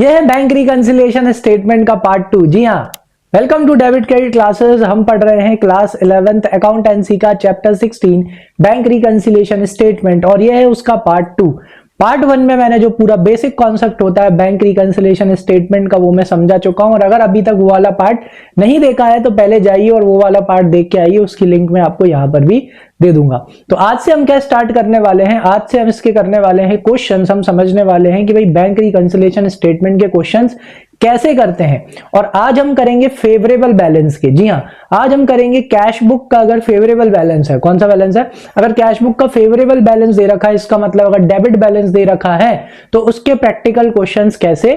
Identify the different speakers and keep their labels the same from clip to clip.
Speaker 1: यह है bank reconciliation statement का पार्ट 2। जी हाँ, welcome to debit credit classes. हम पढ़ रहे हैं क्लास 11th अकाउंटेंसी का चैप्टर 16 बैंक रिकंसिलिएशन स्टेटमेंट और यह है उसका पार्ट 2। पार्ट 1 में मैंने जो पूरा बेसिक कॉन्सेप्ट होता है बैंक रिकंसिलिएशन स्टेटमेंट का वो मैं समझा चुका हूं, और अगर अभी तक वो वाला पार्ट नहीं देखा है तो पहले जाइए और वो वाला पार्ट देख के आइए। उसकी लिंक मैं आपको यहां पर भी दे दूंगा। तो आज से हम क्या स्टार्ट करने वाले हैं, आज से हम इसके करने वाले हैं क्वेश्चंस। हम समझने वाले हैं कि भाई बैंक रिकंसिलिएशन स्टेटमेंट के क्वेश्चंस कैसे करते हैं। और आज हम करेंगे फेवरेबल बैलेंस के। जी हाँ, आज हम करेंगे कैश बुक का अगर फेवरेबल बैलेंस है। कौन सा बैलेंस है? अगर कैश बुक का फेवरेबल बैलेंस दे रखा है, इसका मतलब अगर डेबिट बैलेंस दे रखा है तो उसके प्रैक्टिकल क्वेश्चंस कैसे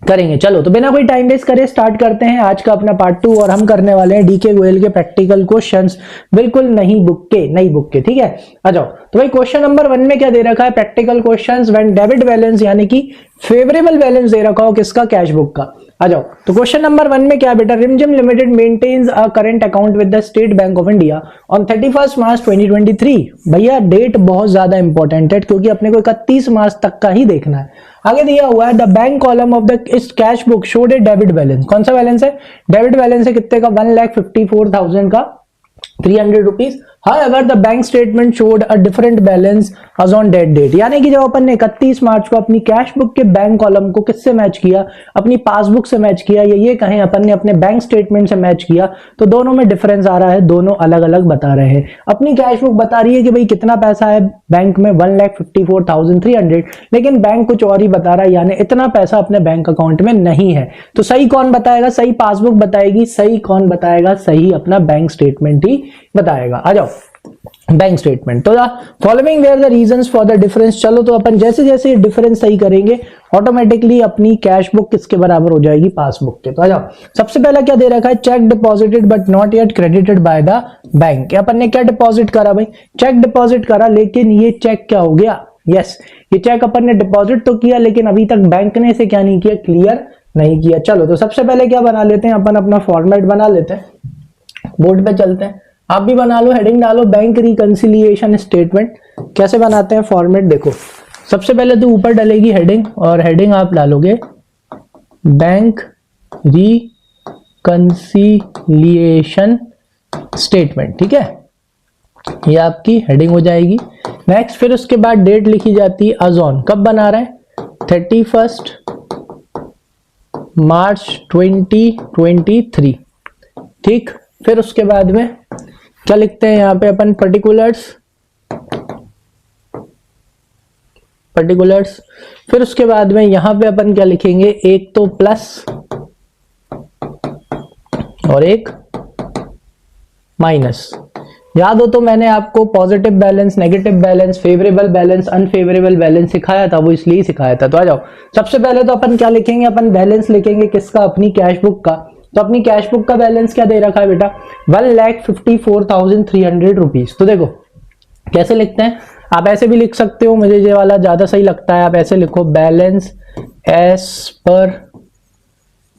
Speaker 1: करेंगे। चलो तो बिना कोई टाइम वेस्ट करे स्टार्ट करते हैं आज का अपना पार्ट 2। और हम करने वाले हैं डीके गोयल के प्रैक्टिकल क्वेश्चंस, बिल्कुल नई बुक के। ठीक है, आ जाओ। तो भाई क्वेश्चन नंबर 1 में क्या दे रखा है? Practical questions when debit balance यानी कि फेवरेबल बैलेंस दे रखा हो किसका? कैश बुक का। आ जाओ। तो क्वेश्चन नंबर 1 में क्या बेटा? Rimjhim limited maintains a current account with the State Bank of India on 31 March 2023। भैया डेट बहुत ज्यादा इंपॉर्टेंट है क्योंकि अपने को 31 मार्च तक का ही देखना है। आगे दिया हुआ है the bank column of the cash book showed A debit balance. कौन सा बैलेंस है? डेबिट बैलेंस है कितने का? 1,54,000 का 300 रुपीज। हाँ, अगर the bank statement showed a different balance as on date date, यानी कि जब अपन ने 31 मार्च को अपनी कैश बुक के बैंक कॉलम को किससे मैच किया? अपनी पासबुक से मैच किया, या ये कहें अपन ने अपने बैंक स्टेटमेंट से मैच किया, तो दोनों में डिफरेंस आ रहा है, दोनों अलग अलग बता रहे हैं। अपनी कैश बुक बता रही है कि भाई कितना पैसा है बैंक में, 1,54,300, लेकिन बैंक कुछ और ही बता रहा है, यानी इतना पैसा अपने बैंक अकाउंट में नहीं है। तो सही कौन बताएगा? सही पासबुक बताएगी। सही कौन बताएगा? सही अपना बैंक स्टेटमेंट ही बताएगा। आ जाओ बैंक स्टेटमेंट। तो following were the reasons for the difference. चलो तो अपन जैसे जैसे डिफरेंस सही करेंगे ऑटोमेटिकली अपनी कैश बुक किसके बराबर हो जाएगी? पासबुक के। तो आ जाओ। सबसे पहला क्या दे रखा है? Cheque deposited but not yet credited by the bank. अपन ने क्या डिपॉजिट करा भाई? चेक डिपॉजिट करा, लेकिन ये चेक क्या हो गया? यस, ये चेक अपन ने डिपॉजिट तो किया, लेकिन अभी तक बैंक ने इसे क्या नहीं किया? क्लियर नहीं किया। चलो तो सबसे पहले क्या बना लेते हैं अपन? अपना फॉर्मेट बना लेते हैं। बोर्ड पे चलते हैं, आप भी बना लो, हेडिंग डालो बैंक रिकंसिलिएशन स्टेटमेंट। कैसे बनाते हैं फॉर्मेट? देखो, सबसे पहले तो ऊपर डलेगी हेडिंग, और हेडिंग आप डालोगे बैंक रिकंसिलिएशन स्टेटमेंट। ठीक है, ये आपकी हेडिंग हो जाएगी। नेक्स्ट फिर उसके बाद डेट लिखी जाती है एज ऑन। कब बना रहे हैं? 31 मार्च 2023। ठीक, फिर उसके बाद में क्या लिखते हैं यहां पे अपन? पर्टिकुलर्स। फिर उसके बाद में यहां पे अपन क्या लिखेंगे? एक तो प्लस और एक माइनस। याद हो तो मैंने आपको positive balance, negative balance, favourable balance, unfavourable balance सिखाया था, वो इसलिए सिखाया था। तो आ जाओ, सबसे पहले तो अपन क्या लिखेंगे? अपन बैलेंस लिखेंगे किसका? अपनी कैश बुक का। तो अपनी कैश बुक का बैलेंस क्या दे रखा है बेटा? 1,54,300 रुपीज। तो देखो कैसे लिखते हैं, आप ऐसे भी लिख सकते हो, मुझे ये वाला ज्यादा सही लगता है। आप ऐसे लिखो balance as per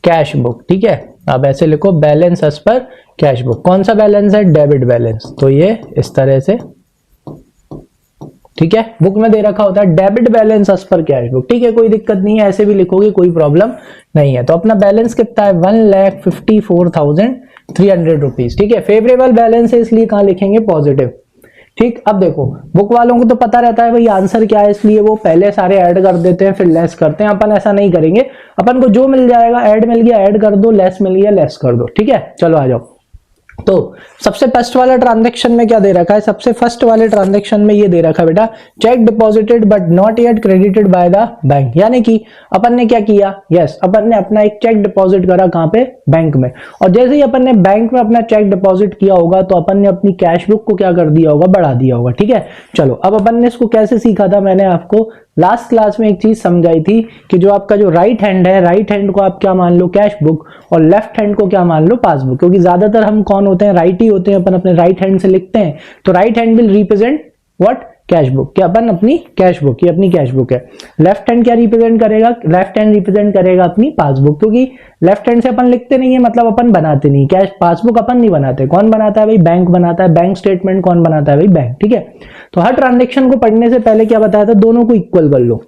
Speaker 1: cash book. ठीक है, आप ऐसे लिखो balance as per cash book. कौन सा बैलेंस है? Debit balance. तो ये इस तरह से, ठीक है, बुक में दे रखा होता है debit balance as per cash book. ठीक है, कोई दिक्कत नहीं है, ऐसे भी लिखोगे, कोई प्रॉब्लम नहीं है। तो अपना बैलेंस कितना है? 1,54,300 रुपीज। ठीक है, फेवरेबल बैलेंस है इसलिए कहां लिखेंगे? पॉजिटिव। ठीक, अब देखो बुक वालों को तो पता रहता है भाई आंसर क्या है, इसलिए वो पहले सारे ऐड कर देते हैं फिर लेस करते हैं। अपन ऐसा नहीं करेंगे, अपन को जो मिल जाएगा, ऐड मिल गया ऐड कर दो, लेस मिल गया लेस कर दो। ठीक है, चलो आ जाओ। तो सबसे फर्स्ट वाला ट्रांजैक्शन में क्या दे रखा है? सबसे फर्स्ट वाले ट्रांजैक्शन में ये दे रखा है बेटा, cheque deposited but not yet credited by the bank. यानी कि अपन ने क्या किया? यस, अपन ने अपना एक चेक डिपॉजिट करा। कहां पे? बैंक में। और जैसे ही अपन ने बैंक में अपना चेक डिपॉजिट किया होगा तो अपन ने अपनी कैश बुक को क्या कर दिया होगा? बढ़ा दिया होगा। ठीक है, चलो अब अपन ने इसको कैसे सीखा था? मैंने आपको लास्ट क्लास में एक चीज समझाई थी कि जो आपका जो राइट हैंड है, राइट हैंड को आप क्या मान लो? कैश बुक, और लेफ्ट हैंड को क्या मान लो? पासबुक। क्योंकि ज्यादातर हम कौन होते हैं? राइट ही होते हैं, अपन अपने राइट हैंड से लिखते हैं। तो right hand will represent what? Cash book. क्या अपन अपनी कैश बुक, ये अपनी कैश बुक है। लेफ्ट हैंड क्या रिप्रेजेंट करेगा? लेफ्ट हैंड रिप्रेजेंट करेगा अपनी पासबुक, क्योंकि लेफ्ट हैंड से अपन लिखते नहीं है, मतलब अपन बनाते नहीं। कैश पासबुक अपन नहीं बनाते। कौन बनाता है भाई? बैंक बनाता है। बैंक स्टेटमेंट कौन बनाता है भाई? बैंक। ठीक है, तो हर ट्रांजेक्शन को पढ़ने से पहले क्या बताया था? दोनों को इक्वल कर लो।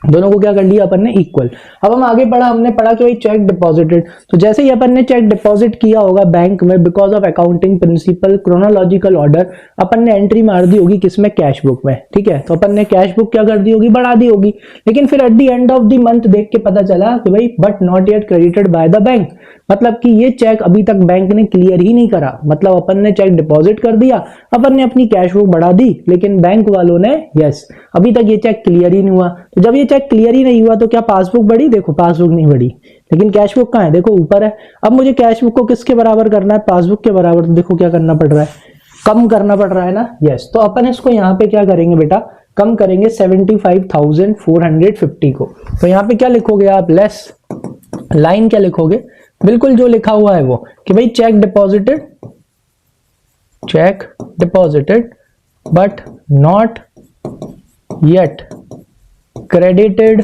Speaker 1: दोनों को क्या कर लिया अपन ने, इक्वल। अब हम आगे पढ़ा, हमने पढ़ा कि भाई चेक डिपॉजिटेड, तो जैसे ही अपन ने चेक डिपॉजिट किया होगा बैंक में, because of accounting principle chronological order, अपन ने एंट्री मार दी होगी किसमें, कैश बुक में, ठीक है। तो अपन ने कैश बुक क्या कर दी होगी, बढ़ा दी होगी। लेकिन फिर eight the end of the month देख के पता चला कि भाई but not yet credited by the bank, मतलब कि ये चेक अभी तक बैंक ने क्लियर ही नहीं करा। मतलब अपन ने चेक डिपॉजिट कर दिया, अपन ने अपनी कैश बुक बढ़ा दी, लेकिन बैंक वालों ने यस अभी तक ये चेक क्लियर ही नहीं हुआ। तो जब ये चेक क्लियर ही नहीं हुआ तो क्या पासबुक बढ़ी, देखो पासबुक नहीं बढ़ी, लेकिन कैश बुक कहाँ है, देखो ऊपर है। अब मुझे कैश बुक को किसके बराबर करना है, पासबुक के बराबर। तो देखो क्या करना पड़ रहा है, कम करना पड़ रहा है ना, यस। तो अपन इसको यहाँ पे क्या करेंगे बेटा, कम करेंगे 75,450 को। तो यहाँ पे क्या लिखोगे आप, लेस लाइन क्या लिखोगे, बिल्कुल जो लिखा हुआ है वो, कि भाई check deposited but not yet credited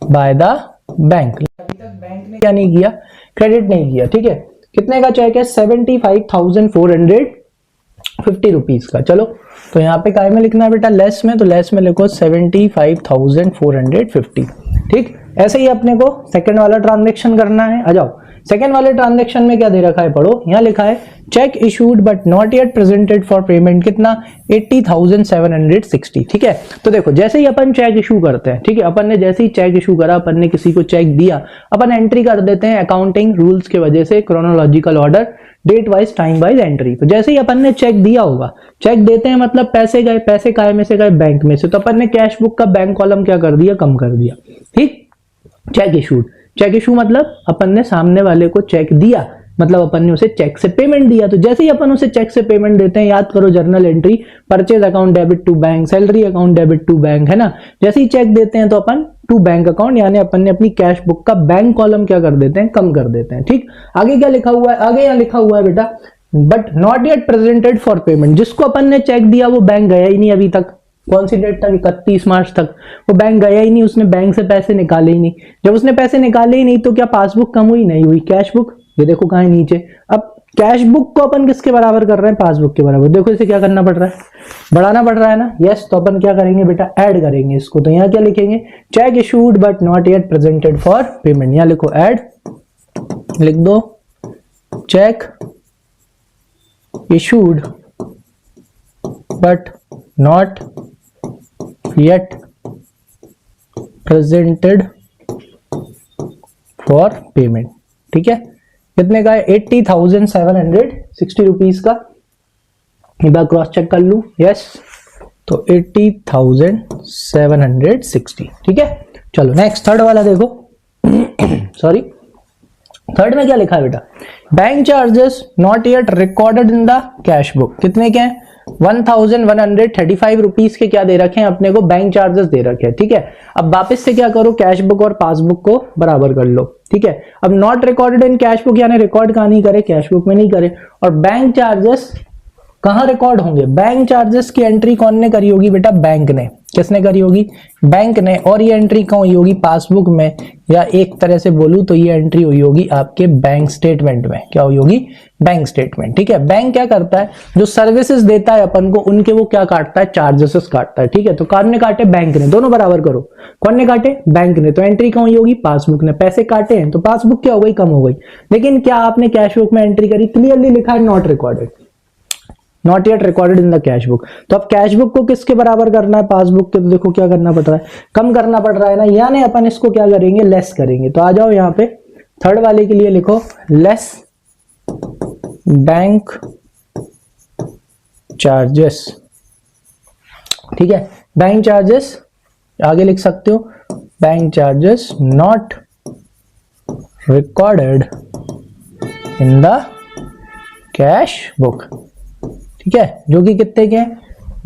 Speaker 1: by the bank. अभी तक बैंक ने क्या नहीं किया, क्रेडिट नहीं किया, ठीक है। कितने का चेक है, 75,450 रुपीज का। चलो तो यहाँ पे काय में लिखना है बेटा, लेस में, तो लेस में लिखो 75,450, ठीक। ऐसे ही अपने को सेकंड वाला ट्रांजैक्शन करना है। आ जाओ, सेकंड वाले ट्रांजैक्शन में क्या दे रखा है, पढ़ो। यहाँ लिखा है check issued but not yet presented for payment, कितना, 80,760, ठीक है। तो देखो जैसे ही अपन चेक इशू करते हैं, ठीक है, अपन ने जैसे ही चेक इशू करा, अपन ने किसी को चेक दिया, अपन एंट्री कर देते हैं अकाउंटिंग रूल्स के वजह से, chronological order, date wise time wise entry. तो जैसे ही अपन ने चेक दिया होगा, चेक देते हैं मतलब पैसे गए, पैसे काय में से गए, बैंक में से, तो अपन ने कैश बुक का बैंक कॉलम क्या कर दिया, कम कर दिया, ठीक। चेक इशूड, चेक इशू मतलब अपन ने सामने वाले को चेक दिया, मतलब अपन ने उसे चेक से पेमेंट दिया। तो जैसे ही अपन उसे चेक से पेमेंट देते हैं, याद करो journal entry, purchase account debit to bank, salary account debit to bank, है ना। जैसे ही चेक देते हैं तो अपन टू बैंक अकाउंट, यानी अपन ने अपनी कैश बुक का बैंक कॉलम क्या कर देते हैं, कम कर देते हैं, ठीक। आगे क्या लिखा हुआ है, आगे यहाँ लिखा हुआ है बेटा but not yet presented for payment. जिसको अपन ने चेक दिया वो बैंक गया ही नहीं अभी तक, कौन सी डेट तक, 31 मार्च तक वो बैंक गया ही नहीं, उसने बैंक से पैसे निकाले ही नहीं। जब उसने पैसे निकाले ही नहीं तो क्या पासबुक कम हुई, नहीं हुई। कैश बुक ये देखो कहाँ है, नीचे। अब कैश बुक को अपन किसके बराबर कर रहे हैं, पासबुक के बराबर। देखो इसे क्या करना पड़ रहा है, बढ़ाना पड़ रहा है ना, यस। तो अपन क्या करेंगे बेटा, ऐड करेंगे इसको। तो यहाँ क्या लिखेंगे, cheque issued but not yet presented for payment, यहाँ लिखो ऐड, लिख दो check issued but not yet presented for payment, ठीक है। कितने का है, 80,760 रुपीज का। एक बार क्रॉस चेक कर लूं, यस। तो 80,760, ठीक है। चलो नेक्स्ट थर्ड वाला देखो सॉरी, थर्ड में क्या लिखा है बेटा, bank charges not yet recorded in the cash book. कितने के हैं, 1,135 रुपीज के क्या दे रखे हैं अपने को, बैंक चार्जेस दे रखे हैं, ठीक है। अब वापस से क्या करो, कैश बुक और पासबुक को बराबर कर लो, ठीक है। अब not recorded in cash book यानी रिकॉर्ड कहां नहीं करे, कैश बुक में नहीं करे। और बैंक चार्जेस कहां रिकॉर्ड होंगे, बैंक चार्जेस की एंट्री कौन ने करी होगी बेटा, बैंक ने। किसने करी होगी, बैंक ने। और ये एंट्री कहाँ हुई होगी, पासबुक में, या एक तरह से बोलूं तो ये एंट्री हुई होगी आपके बैंक स्टेटमेंट में। क्या हुई होगी, बैंक स्टेटमेंट, ठीक है। बैंक क्या करता है, जो सर्विसेज देता है अपन को, उनके वो क्या काटता है, चार्जेस काटता है, ठीक है। तो कौन ने काटे, बैंक ने। दोनों बराबर करो, कौन ने काटे, बैंक ने। तो एंट्री कहाँ हुई होगी, पासबुक ने। पैसे काटे हैं तो पासबुक क्या हो गई, कम हो गई। लेकिन क्या आपने कैश बुक में एंट्री करी, क्लियरली लिखा है not recorded, not yet recorded in the cash book. तो अब कैश बुक को किसके बराबर करना है, पासबुक के। तो देखो क्या करना पड़ रहा है, कम करना पड़ रहा है ना, यानी अपन इसको क्या करेंगे, लेस करेंगे। तो आ जाओ यहाँ पे थर्ड वाले के लिए लिखो लेस बैंक चार्जेस, ठीक है। बैंक चार्जेस आगे लिख सकते हो, bank charges not recorded in the cash book, ठीक है। जो कि कितने के,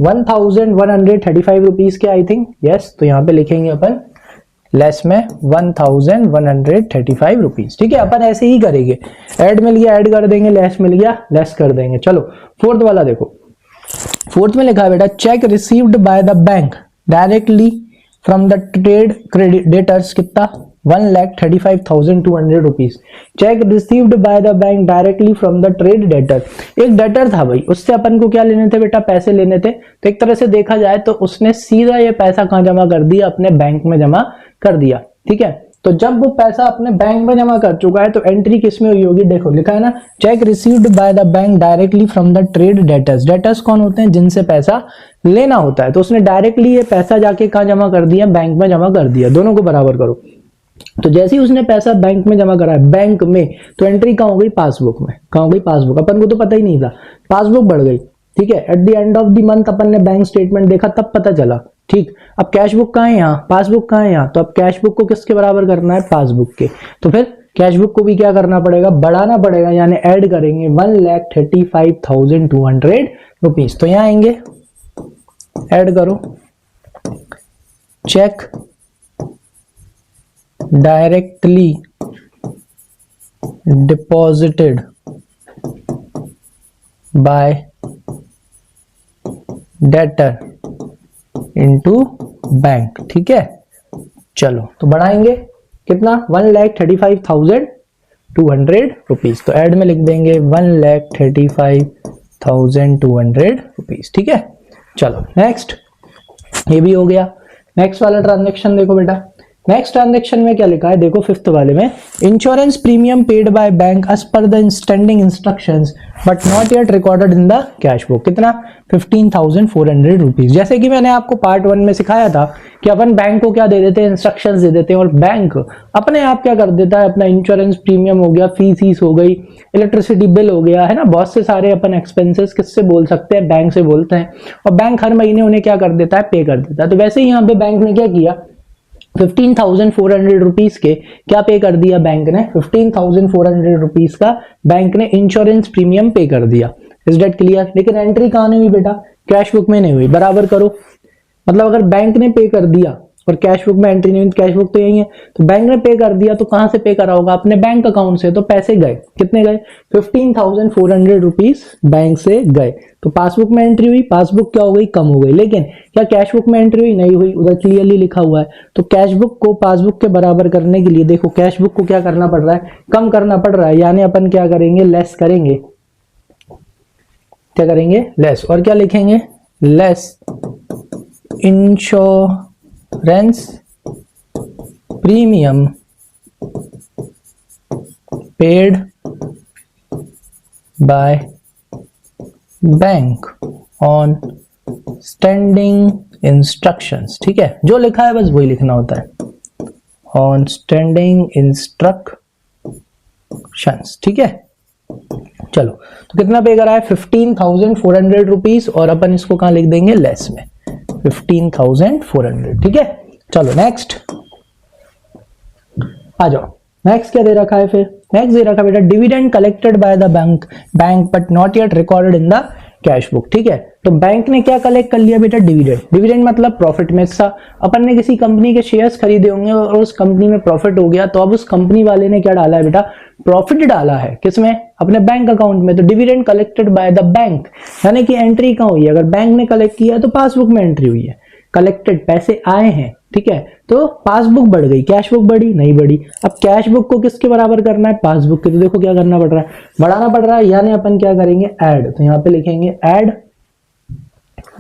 Speaker 1: 1,135 रुपीज के, आई थिंक, यस। तो यहां पे लिखेंगे अपन लेस में 1,135 रुपीज, ठीक है। अपन ऐसे ही करेंगे, ऐड मिल गया ऐड कर देंगे, लेस मिल गया लेस कर देंगे। चलो फोर्थ वाला देखो, फोर्थ में लिखा है बेटा check received by the bank directly from the trade credit debtors, कितना 1,35,200 rupees. Check received by the bank directly from the trade debtor. एक डेटर था भाई, उससे अपन को क्या लेने थे बेटा, पैसे लेने थे। तो एक तरह से देखा जाए तो उसने सीधा ये पैसा कहां जमा कर दिया, अपने बैंक में जमा कर दिया। ठीक है, तो जब वो पैसा अपने बैंक में जमा कर चुका है तो एंट्री किस में हुई होगी, देखो लिखा है ना, check received by the bank directly from the trade debtors. Debtors कौन होते हैं, जिनसे पैसा लेना होता है। तो उसने डायरेक्टली ये पैसा जाके कहां जमा कर दिया, बैंक में जमा कर दिया। दोनों को बराबर करो। तो जैसे ही उसने पैसा बैंक में जमा करा है, बैंक में, तो एंट्री कहां हो गई, पासबुक में। कहां हो गई, पासबुक। अपन को तो पता ही नहीं था, पासबुक बढ़ गई। ठीक है, at the end of the month अपन ने बैंक स्टेटमेंट देखा तब पता चला। ठीक, अब कैश बुक कहां है, यहाँ पासबुक कहां है, यहाँ। तो अब कैश बुक को किसके बराबर करना है, पासबुक के। तो फिर कैश बुक को भी क्या करना पड़ेगा, बढ़ाना पड़ेगा, यानी ऐड करेंगे 1,35,200 रुपीज। तो यहां आएंगे, ऐड करो, cheque directly deposited by debtor into bank. ठीक है, चलो तो बढ़ाएंगे कितना, 1,35,200 रुपीज। तो ऐड में लिख देंगे 1,35,200 रुपीज। ठीक है, चलो नेक्स्ट, ये भी हो गया। नेक्स्ट वाला ट्रांजेक्शन देखो बेटा, नेक्स्ट ट्रांजेक्शन में क्या लिखा है, देखो फिफ्थ वाले में, insurance premium paid by bank as per the standing instructions but not yet recorded in the cash book. कितना, 15,400 रुपीज। जैसे कि मैंने आपको पार्ट 1 में सिखाया था कि अपन बैंक को क्या दे देते हैं, इंस्ट्रक्शंस दे देते हैं, और बैंक अपने आप क्या कर देता है, अपना इंश्योरेंस प्रीमियम हो गया, फीस हो गई, इलेक्ट्रिसिटी बिल हो गया, है ना, बहुत से सारे अपन एक्सपेंसेस किससे बोल सकते हैं, बैंक से बोलते हैं। और बैंक हर महीने उन्हें क्या कर देता है, पे कर देता है। तो वैसे ही यहाँ पे बैंक ने क्या किया, 15,400 रुपीज के क्या पे कर दिया बैंक ने, 15,400 रुपीज का बैंक ने इंश्योरेंस प्रीमियम पे कर दिया। Is that clear. लेकिन एंट्री कहां नहीं हुई बेटा, कैश बुक में नहीं हुई। बराबर करो, मतलब अगर बैंक ने पे कर दिया और कैश बुक में एंट्री नहीं हुई, कैश बुक तो यही है, तो बैंक ने पे कर दिया तो कहां से पे करा होगा, अपने बैंक अकाउंट से। तो पैसे गए, कितने गए, 15,400 रुपीज बैंक से गए। तो पासबुक में एंट्री हुई, पासबुक क्या हो गई, कम हो गई। लेकिन क्या कैश बुक में एंट्री हुई, नहीं हुई, उधर क्लियरली लिखा हुआ है। तो कैश बुक को पासबुक के बराबर करने के लिए देखो, कैश बुक को क्या करना पड़ रहा है, कम करना पड़ रहा है, यानी अपन क्या करेंगे, लेस करेंगे। क्या करेंगे, लेस। और क्या लिखेंगे, less insurance premium paid by bank on standing instructions. ठीक है, जो लिखा है बस वही लिखना होता है, ऑन स्टैंडिंग इंस्ट्रक्शंस। ठीक है, चलो तो कितना पे करा है, 15,400 रुपीज, और अपन इसको कहां लिख देंगे, लेस में, 15,400। ठीक है, चलो नेक्स्ट आ जाओ। नेक्स्ट क्या दे रखा है, फिर नेक्स्ट दे रखा है बेटा, dividend collected by the bank but not yet recorded in the cash book. ठीक है, तो बैंक ने क्या कलेक्ट कर लिया बेटा, डिविडेंड। डिविडेंड मतलब प्रॉफिट में हिस्सा। अपन ने किसी कंपनी के शेयर्स खरीदे होंगे और उस कंपनी में प्रॉफिट हो गया, तो अब उस कंपनी वाले ने क्या डाला है बेटा, प्रॉफिट डाला है, किसमें, अपने बैंक अकाउंट में। तो dividend collected by the bank, यानी कि एंट्री कहां हुई है, अगर बैंक ने कलेक्ट किया तो पासबुक में एंट्री हुई है, कलेक्टेड पैसे आए हैं। ठीक है, तो पासबुक बढ़ गई, कैश बुक बढ़ी नहीं बढ़ी। अब कैश बुक को किसके बराबर करना है, पासबुक के। तो देखो क्या करना पड़ रहा है, बढ़ाना पड़ रहा है, यानी अपन क्या करेंगे, ऐड। तो यहाँ पे लिखेंगे ऐड,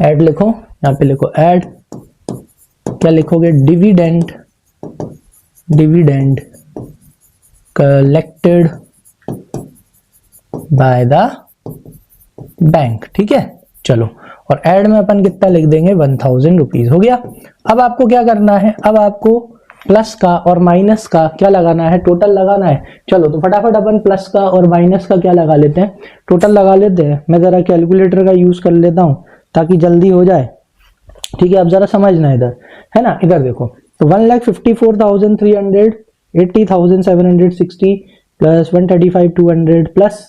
Speaker 1: ऐड लिखो, यहाँ पे लिखो ऐड, क्या लिखोगे, dividend, dividend collected by the bank. ठीक है, चलो, और ऐड में अपन कितना लिख देंगे, 1,000 रुपीज। हो गया। अब आपको क्या करना है, अब आपको प्लस का और माइनस का क्या लगाना है, टोटल लगाना है। चलो तो फटाफट अपन प्लस का और माइनस का क्या लगा लेते हैं, टोटल लगा लेते हैं। मैं जरा कैलकुलेटर का यूज कर लेता हूं ताकि जल्दी हो जाए। ठीक है, अब जरा समझना इधर, है ना, इधर देखो। तो 1,54,300, 80,760 प्लस 135,200 प्लस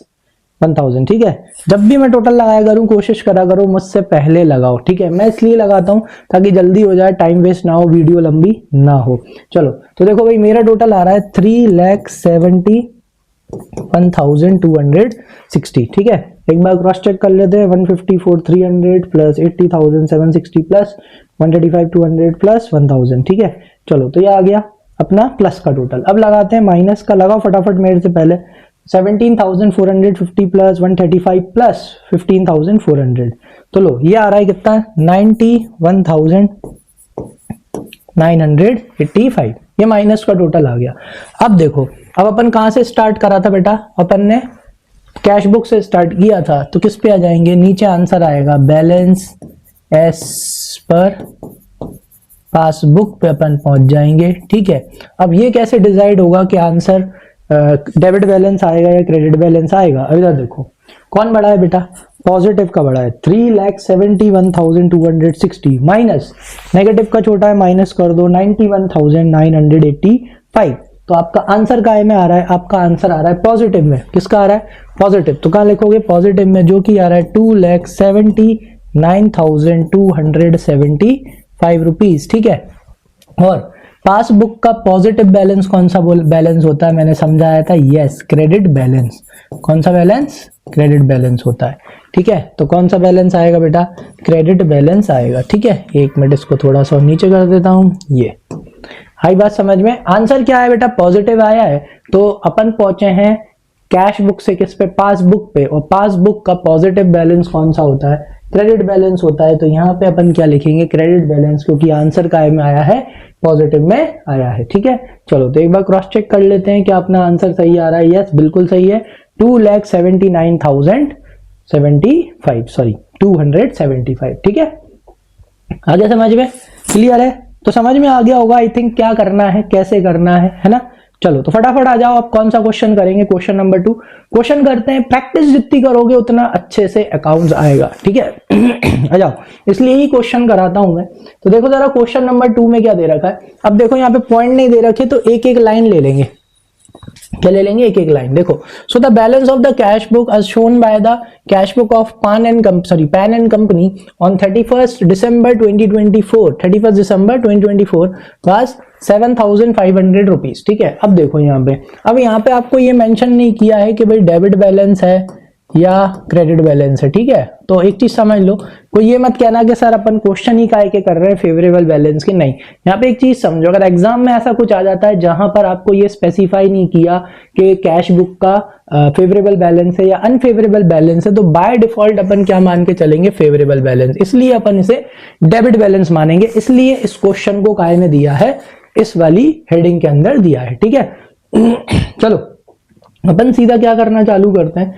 Speaker 1: 1,000। ठीक है, जब भी मैं टोटल लगाया करूं कोशिश करा करो मुझसे पहले लगाओ। ठीक है, मैं इसलिए लगाता हूं ताकि जल्दी हो जाए, टाइम वेस्ट ना हो, वीडियो लंबी ना हो। चलो तो देखो भाई, मेरा टोटल आ रहा है 3,71,260। ठीक है, एक बार क्रॉस चेक कर लेते हैं, 154,300 प्लस 80,760 प्लस 135,200 प्लस 1,000। ठीक है, चलो तो ये आ गया। अपना प्लस का टोटल। अब लगाते हैं माइनस का, लगाओ फटाफट मेरे से पहले। 17,450 प्लस 135 प्लस 15,400, तो लो ये आ रहा है कितना, 91,985, ये माइनस का टोटल आ गया। अब देखो, अब अपन कहां से स्टार्ट करा था बेटा, अपन ने कैश बुक से स्टार्ट किया था, तो किस पे आ जाएंगे, नीचे आंसर आएगा बैलेंस एस पर पासबुक पे अपन पहुंच जाएंगे। ठीक है, अब ये कैसे डिसाइड होगा कि आंसर डेबिट बैलेंस आएगा या क्रेडिट बैलेंस आएगा। अब इधर देखो कौन बड़ा है बेटा, पॉजिटिव का बड़ा है 3,71,260 माइनस नेगेटिव का छोटा है, माइनस कर दो 91,985। तो आपका आंसर काय में आ रहा है, आपका आंसर आ रहा है पॉजिटिव में। किसका आ रहा है, पॉजिटिव, तो कहां लिखोगे, पॉजिटिव में, जो कि आ रहा है 2,79,275 रुपीज। ठीक है, और पासबुक का पॉजिटिव बैलेंस कौन सा बैलेंस होता है, मैंने समझाया था, यस क्रेडिट बैलेंस। कौन सा बैलेंस, क्रेडिट बैलेंस होता है। ठीक है, तो कौन सा बैलेंस आएगा बेटा, क्रेडिट बैलेंस आएगा। ठीक है, एक मिनट इसको थोड़ा सा नीचे कर देता हूं, ये आई बात समझ में। आंसर क्या है बेटा, पॉजिटिव आया है, तो अपन पहुंचे हैं कैश बुक से किस पे, पासबुक पे, और पासबुक का पॉजिटिव बैलेंस कौन सा होता है, क्रेडिट बैलेंस होता है। तो यहाँ पे अपन क्या लिखेंगे, क्रेडिट बैलेंस, क्योंकि आंसर काय में आया है, पॉजिटिव में आया है। ठीक है, चलो तो एक बार क्रॉस चेक कर लेते हैं कि अपना आंसर सही आ रहा है। यस बिल्कुल सही है, 2,79,275। ठीक है, आगे समझ में क्लियर है, तो समझ में आ गया होगा आई थिंक क्या करना है, कैसे करना है ना। चलो तो फटाफट आ जाओ, आप कौन सा क्वेश्चन करेंगे, क्वेश्चन नंबर 2 क्वेश्चन करते हैं। प्रैक्टिस जितनी करोगे उतना अच्छे से अकाउंट्स आएगा। ठीक है आ जाओ, इसलिए ही क्वेश्चन कराता हूं मैं। तो देखो जरा क्वेश्चन नंबर 2 में क्या दे रखा है। अब देखो यहाँ पे पॉइंट नहीं दे रखे, तो एक एक लाइन ले लेंगे। क्या ले लेंगे, एक एक लाइन। देखो, so the balance of the cash book as shown by the cash book of Pan and Company on 31st December 2024 was 7,500 rupees. ठीक है, अब देखो यहाँ पे आपको ये मेंशन नहीं किया है कि भाई डेबिट बैलेंस है या क्रेडिट बैलेंस है। ठीक है, तो एक चीज समझ लो, कोई ये मत कहना कि सर अपन क्वेश्चन ही काहे के कर रहे हैं फेवरेबल बैलेंस की, नहीं। यहाँ पे एक चीज समझो, अगर एग्जाम में ऐसा कुछ आ जाता है जहां पर आपको ये स्पेसिफाई नहीं किया कि कैश बुक का फेवरेबल बैलेंस है या अनफेवरेबल बैलेंस है, तो बाय डिफॉल्ट अपन क्या मान के चलेंगे, फेवरेबल बैलेंस। इसलिए अपन इसे डेबिट बैलेंस मानेंगे, इसलिए इस क्वेश्चन को काय में दिया है, इस वाली हेडिंग के अंदर दिया है। ठीक है चलो अपन सीधा क्या करना चालू करते हैं,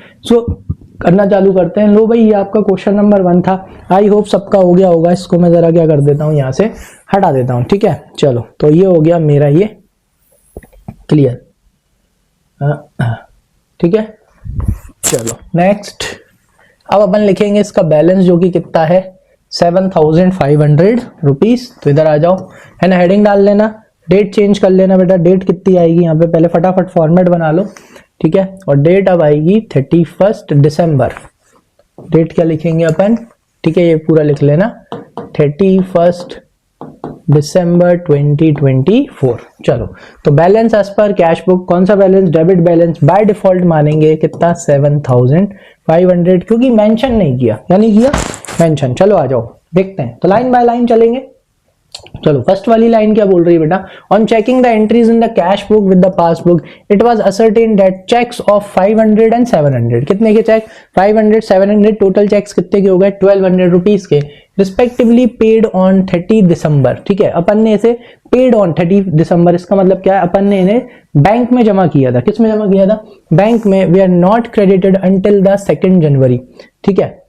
Speaker 1: करना चालू करते हैं। लो भाई, ये आपका क्वेश्चन नंबर 1 था, आई होप सबका हो गया होगा। इसको मैं जरा क्या कर देता हूं, यहां से हटा देता हूं। ठीक है, चलो तो ये हो गया मेरा ये क्लियर। ठीक है, चलो नेक्स्ट। अब अपन लिखेंगे इसका बैलेंस, जो कि कितना है, 7,500 रुपीज। तो इधर आ जाओ, है ना, हेडिंग डाल लेना, डेट चेंज कर लेना बेटा। डेट कितनी आएगी यहाँ पे, पहले फटाफट फॉर्मेट बना लो। ठीक है, और डेट अब आएगी 31 दिसंबर। डेट क्या लिखेंगे अपन, ठीक है, ये पूरा लिख लेना, 31 दिसंबर 2024। चलो तो balance as per cash book, कौन सा balance, debit balance, by default मानेंगे कितना, 7,500, क्योंकि मेंशन नहीं किया, यानी किया मेंशन। चलो आ जाओ देखते हैं, तो लाइन बाय लाइन चलेंगे। चलो फर्स्ट वाली लाइन क्या बोल रही है बेटा, on checking the entries in the cash book with the passbook it was ascertained that cheques of 500 and 700, कितने के चेक, 500 700, टोटल चेक्स कितने के हो गए, 1200 रुपीज के, रिस्पेक्टिवली पेड ऑन 30 दिसंबर। ठीक है, अपन ने इसे पेड ऑन 30 दिसंबर, इसका मतलब क्या है, अपन ने इन्हें बैंक में जमा किया था। किस में जमा किया था, बैंक में। We are not credited until the 2 January. ठीक है,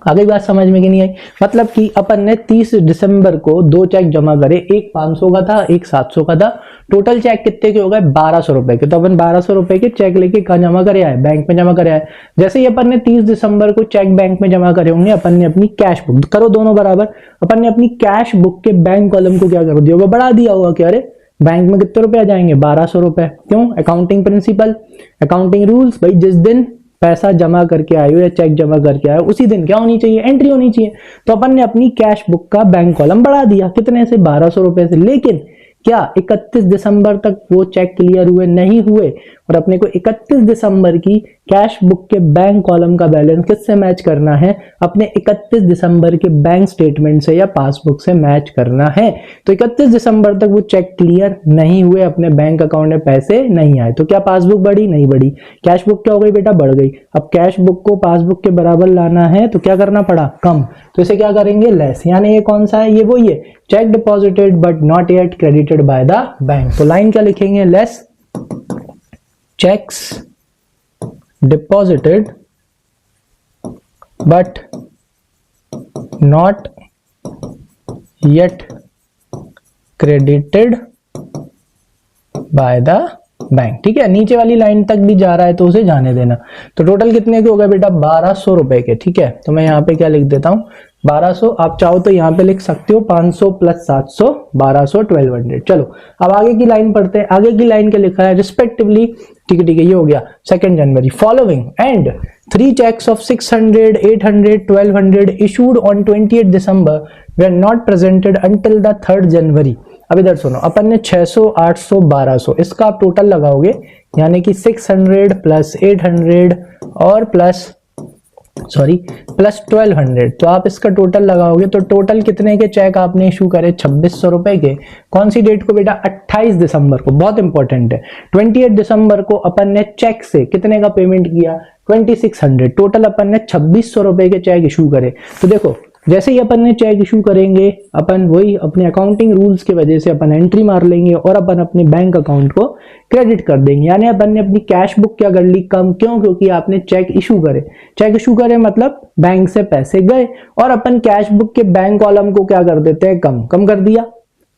Speaker 1: आगे बात समझ में कि नहीं आई, मतलब कि अपन ने 30 दिसंबर को 2 चेक जमा करे, एक 500 का था, एक 700 का था। टोटल चेक कितने के हो गए, 1200 रुपए के। तो अपन 1200 रुपए के चेक लेके कहाँ जमा करे आए, बैंक में जमा करे आए। जैसे ही अपन ने 30 दिसंबर को चेक बैंक में जमा करे होंगे, अपन ने अपनी कैश बुक, करो दोनों बराबर, अपन ने अपनी कैश बुक के बैंक कॉलम को क्या कर दिया होगा, बढ़ा दिया होगा कि अरे बैंक में कितने रुपए आ जाएंगे, 1200 रुपए। क्यों, अकाउंटिंग प्रिंसिपल, अकाउंटिंग रूल्स, भाई जिस दिन पैसा जमा करके आयो या चेक जमा करके आयो उसी दिन क्या होनी चाहिए, एंट्री होनी चाहिए। तो अपन ने अपनी कैश बुक का बैंक कॉलम बढ़ा दिया, कितने से, 1200 रुपए से। लेकिन क्या 31 दिसंबर तक वो चेक क्लियर हुए, नहीं हुए, और अपने को 31 दिसंबर की कैश बुक के बैंक कॉलम का बैलेंस किससे मैच करना है? अपने 31 दिसंबर के बैंक स्टेटमेंट से या पासबुक से मैच करना है। तो 31 दिसंबर तक वो चेक क्लियर नहीं हुए, अपने बैंक अकाउंट में पैसे नहीं आए, तो क्या पासबुक बढ़ी? नहीं बढ़ी। कैश बुक क्या हो गई बेटा? बढ़ गई। अब कैश बुक को पासबुक के बराबर लाना है तो क्या करना पड़ा? कम। तो इसे क्या करेंगे? लेस। यानी ये कौन सा है? ये वही है, cheque deposited but not yet credited by the bank. तो लाइन क्या लिखेंगे? Less cheques deposited but not yet credited by the bank. ठीक है, नीचे वाली लाइन तक भी जा रहा है तो उसे जाने देना। तो टोटल कितने के हो गए बेटा? 1200 रुपए के। ठीक है, तो मैं यहाँ पे क्या लिख देता हूँ? 1200। आप चाहो तो यहाँ पे लिख सकते हो 500 प्लस 700, 1200, 1200। चलो अब आगे की लाइन पढ़ते हैं। आगे की लाइन क्या लिखा है? रिस्पेक्टिवली, ठीक है, ये हो गया 2 जनवरी, following and 3 checks of 600, 800, 1200 issued on 28 December were not presented until the 3rd January। अब इधर सुनो, अपन ने 600, 800, 1200 इसका आप टोटल लगाओगे, यानी कि 600 प्लस 800 और प्लस 1200, तो आप इसका टोटल लगाओगे तो टोटल कितने के चेक आपने इशू करे? 2600 रुपए के। कौन सी डेट को बेटा? 28 दिसंबर को। बहुत इंपॉर्टेंट है। 28 दिसंबर को अपन ने चेक से कितने का पेमेंट किया? 2600। टोटल अपन ने 2600 रुपए के चेक इशू करे। तो देखो, जैसे ही अपन ने चेक इशू करेंगे, अपन वही अपने अकाउंटिंग रूल्स की वजह से अपन एंट्री मार लेंगे और अपन अपने बैंक अकाउंट को क्रेडिट कर देंगे। यानी अपन ने अपनी कैश बुक क्या कर ली? कम। क्यों? क्योंकि आपने चेक इशू करे। चेक इशू करे मतलब बैंक से पैसे गए और अपन कैश बुक के बैंक कॉलम को क्या कर देते हैं? कम कर दिया।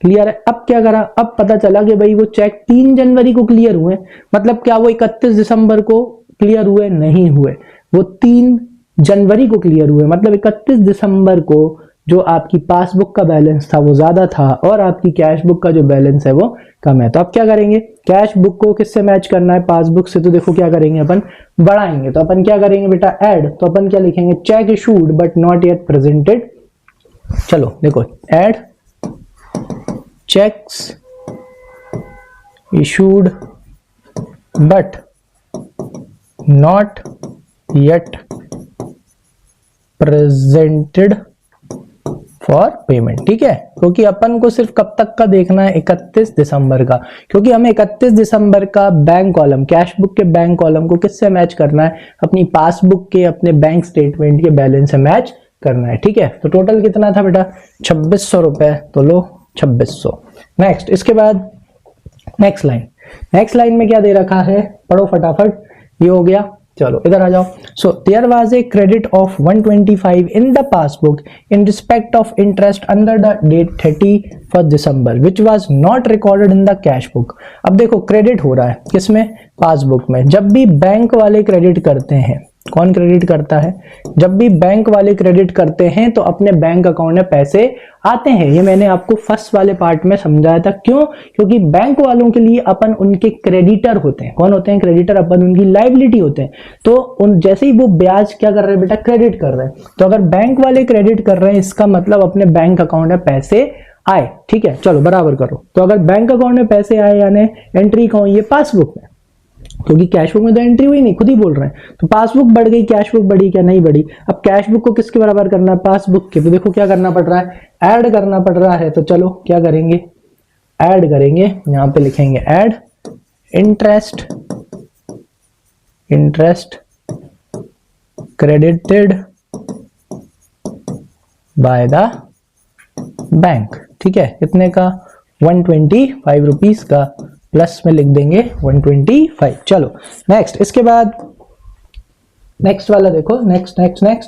Speaker 1: क्लियर है? अब क्या करा? अब पता चला कि भाई वो चेक 3 जनवरी को क्लियर हुए, मतलब क्या वो 31 दिसंबर को क्लियर हुए? नहीं हुए, वो 3 जनवरी को क्लियर हुए। मतलब 31 दिसंबर को जो आपकी पासबुक का बैलेंस था वो ज्यादा था और आपकी कैश बुक का जो बैलेंस है वो कम है। तो अब क्या करेंगे? कैश बुक को किससे मैच करना है? पासबुक से। तो देखो क्या करेंगे? अपन बढ़ाएंगे। तो अपन क्या करेंगे बेटा? ऐड। तो अपन क्या लिखेंगे? Cheque issued but not yet presented. चलो देखो, add cheques issued but not yet presented for payment. ठीक है, क्योंकि अपन को सिर्फ कब तक का देखना है? 31 दिसंबर का, क्योंकि हमें 31 दिसंबर का बैंक कॉलम, कैश बुक के बैंक कॉलम को किससे मैच करना है? अपनी पासबुक के, अपने बैंक स्टेटमेंट के बैलेंस से मैच करना है। ठीक है, तो टोटल कितना था बेटा? 2600 रुपए। तो लो 2600। नेक्स्ट, इसके बाद नेक्स्ट लाइन में क्या दे रखा है? पढ़ो फटाफट। ये हो गया। चलो इधर आ जाओ। So there was a credit of 125 in the passbook in respect of interest under the date 31 December which was not recorded in the cash book. अब देखो, क्रेडिट हो रहा है किसमें? पासबुक में। जब भी बैंक वाले क्रेडिट करते हैं, कौन क्रेडिट करता है? जब भी बैंक वाले क्रेडिट करते हैं तो अपने बैंक अकाउंट में पैसे आते हैं। ये मैंने आपको फर्स्ट वाले पार्ट में समझाया था। क्यों? क्योंकि बैंक वालों के लिए अपन उनके क्रेडिटर होते हैं। कौन होते हैं क्रेडिटर? अपन उनकी लायबिलिटी होते हैं। तो उन जैसे ही वो ब्याज क्या कर रहे हैं बेटा? क्रेडिट कर रहे हैं। तो अगर बैंक वाले क्रेडिट कर रहे हैं, इसका मतलब अपने बैंक अकाउंट में पैसे आए। ठीक है, चलो बराबर करो। तो अगर बैंक अकाउंट में पैसे आए, यानी एंट्री कौन? ये पासबुक में, क्योंकि कैश बुक में तो एंट्री हुई नहीं, खुद ही बोल रहे हैं। तो पासबुक बढ़ गई, कैश बुक बढ़ी क्या? नहीं बढ़ी। अब कैश बुक को किसके बराबर करना है? पासबुक के। तो देखो क्या करना पड़ रहा है? ऐड करना पड़ रहा है। तो चलो क्या करेंगे? ऐड करेंगे। यहां पे लिखेंगे add interest credited by the bank. ठीक है, कितने का? 125 रुपीज का, प्लस में लिख देंगे 125। चलो नेक्स्ट, इसके बाद नेक्स्ट वाला देखो। नेक्स्ट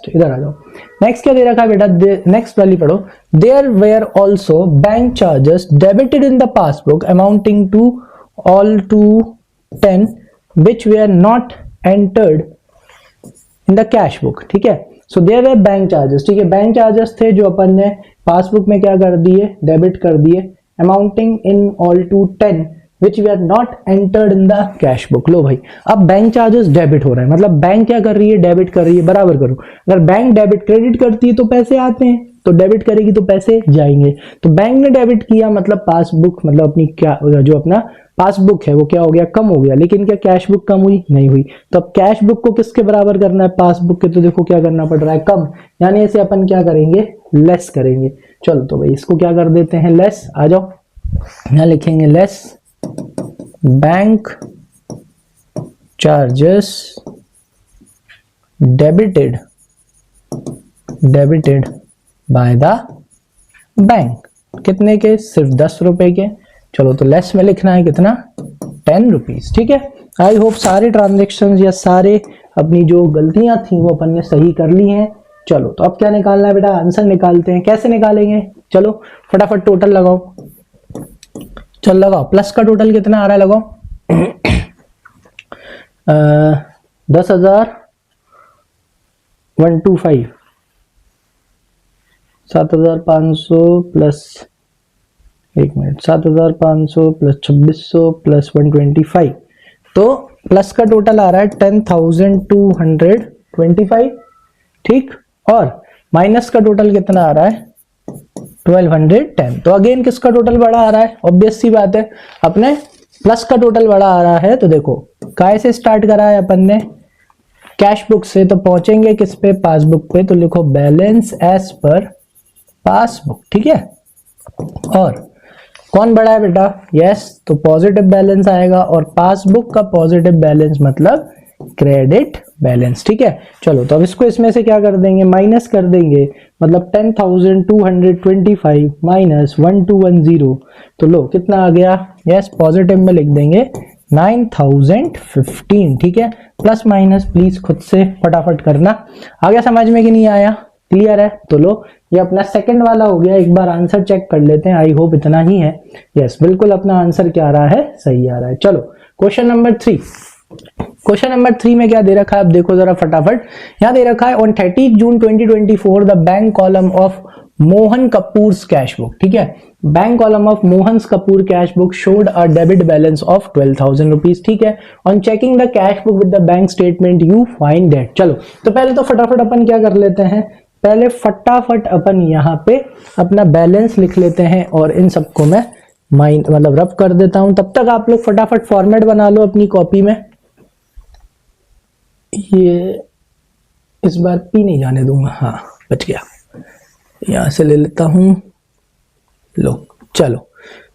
Speaker 1: इधर आ जाओ। नेक्स्ट क्या दे रखा है बेटा? नेक्स्ट वाली पढ़ो। There were also bank charges debited in the passbook amounting to all to 10 which were not entered in the cash book. ठीक है, so there were bank charges. ठीक है, बैंक चार्जेस थे जो अपन ने पासबुक में क्या कर दिए? डेबिट कर दिए। Amounting in all to 10 which we are not entered in the cash book. लो भाई, अब बैंक चार्जेस डेबिट हो रहे हैं, मतलब बैंक क्या कर रही है? डेबिट कर रही है। बराबर करो। अगर बैंक डेबिट क्रेडिट करती है तो पैसे आते हैं, तो डेबिट करेगी तो पैसे जाएंगे। तो बैंक ने डेबिट किया मतलब पासबुक, मतलब अपनी क्या जो अपना पासबुक है वो क्या हो गया, कम हो गया, लेकिन क्या कैश बुक कम हुई, नहीं हुई। तो अब कैश बुक को किसके बराबर करना है, पासबुक के, तो देखो क्या करना पड़ रहा है, कम, यानी इसे अपन क्या करेंगे, लेस करेंगे। चलो तो भाई इसको क्या कर देते हैं, लेस, आ जाओ, यहां लिखेंगे less bank charges debited bye the bank, कितने के, सिर्फ 10 रुपए के। चलो तो लेस में लिखना है कितना, 10 रुपीज, ठीक है। आई होप सारे ट्रांजेक्शन या सारे अपनी जो गलतियां थी वो अपन ने सही कर ली हैं। चलो तो अब क्या निकालना है बेटा, आंसर निकालते हैं। कैसे निकालेंगे, चलो फटाफट टोटल लगाओ, चल लगाओ, प्लस का टोटल कितना आ रहा है, लगाओ 10,125, 7,500 प्लस, एक मिनट, 7,500 प्लस 2,600 प्लस 125, तो प्लस का टोटल आ रहा है 10,225, ठीक, और माइनस का टोटल कितना आ रहा है 1,210। तो अगेन किसका टोटल बड़ा आ रहा है, ऑब्वियस सी बात है, अपने प्लस का टोटल बड़ा आ रहा है। तो देखो काय से स्टार्ट करा है अपन ने, कैश बुक से, तो पहुंचेंगे किस पे, पासबुक पे, तो लिखो बैलेंस एज पर पासबुक, ठीक है। और कौन बड़ा है बेटा, यस, तो पॉजिटिव बैलेंस आएगा, और पासबुक का पॉजिटिव बैलेंस मतलब क्रेडिट बैलेंस, ठीक है। चलो तो अब इसको इसमें से क्या कर देंगे, माइनस कर देंगे, मतलब 10,225 माइनस 1,210, तो लो कितना आ गया, यस, पॉजिटिव में लिख देंगे 9,015, ठीक है। प्लस माइनस प्लीज खुद से फटाफट करना, आ गया समझ में कि नहीं आया, क्लियर है। तो लो ये अपना सेकंड वाला हो गया, एक बार आंसर चेक कर लेते हैं, आई होप इतना ही है, यस, बिल्कुल अपना आंसर क्या आ रहा है, सही आ रहा है। चलो क्वेश्चन नंबर 3, क्वेश्चन नंबर 3 में क्या दे रखा है, आप देखो जरा फटाफट, यहां दे रखा है on 30 June 2024 the bank column of Mohan Kapoors cash book, ठीक है, bank column of Mohan Kapoor cash book showed a debit balance of 12,000 rupees, ठीक है। On checking the cash book with the bank statement you find that. चलो तो पहले तो फटाफट अपन क्या कर लेते हैं, पहले फटाफट अपन यहाँ पे अपना बैलेंस लिख लेते हैं, और इन सबको मैं मतलब रफ कर देता हूं, तब तक आप लोग फटाफट फॉर्मेट बना लो अपनी कॉपी में। ये इस बार पी नहीं जाने दूंगा, हाँ बच गया, यहां से ले लेता हूं, लो चलो।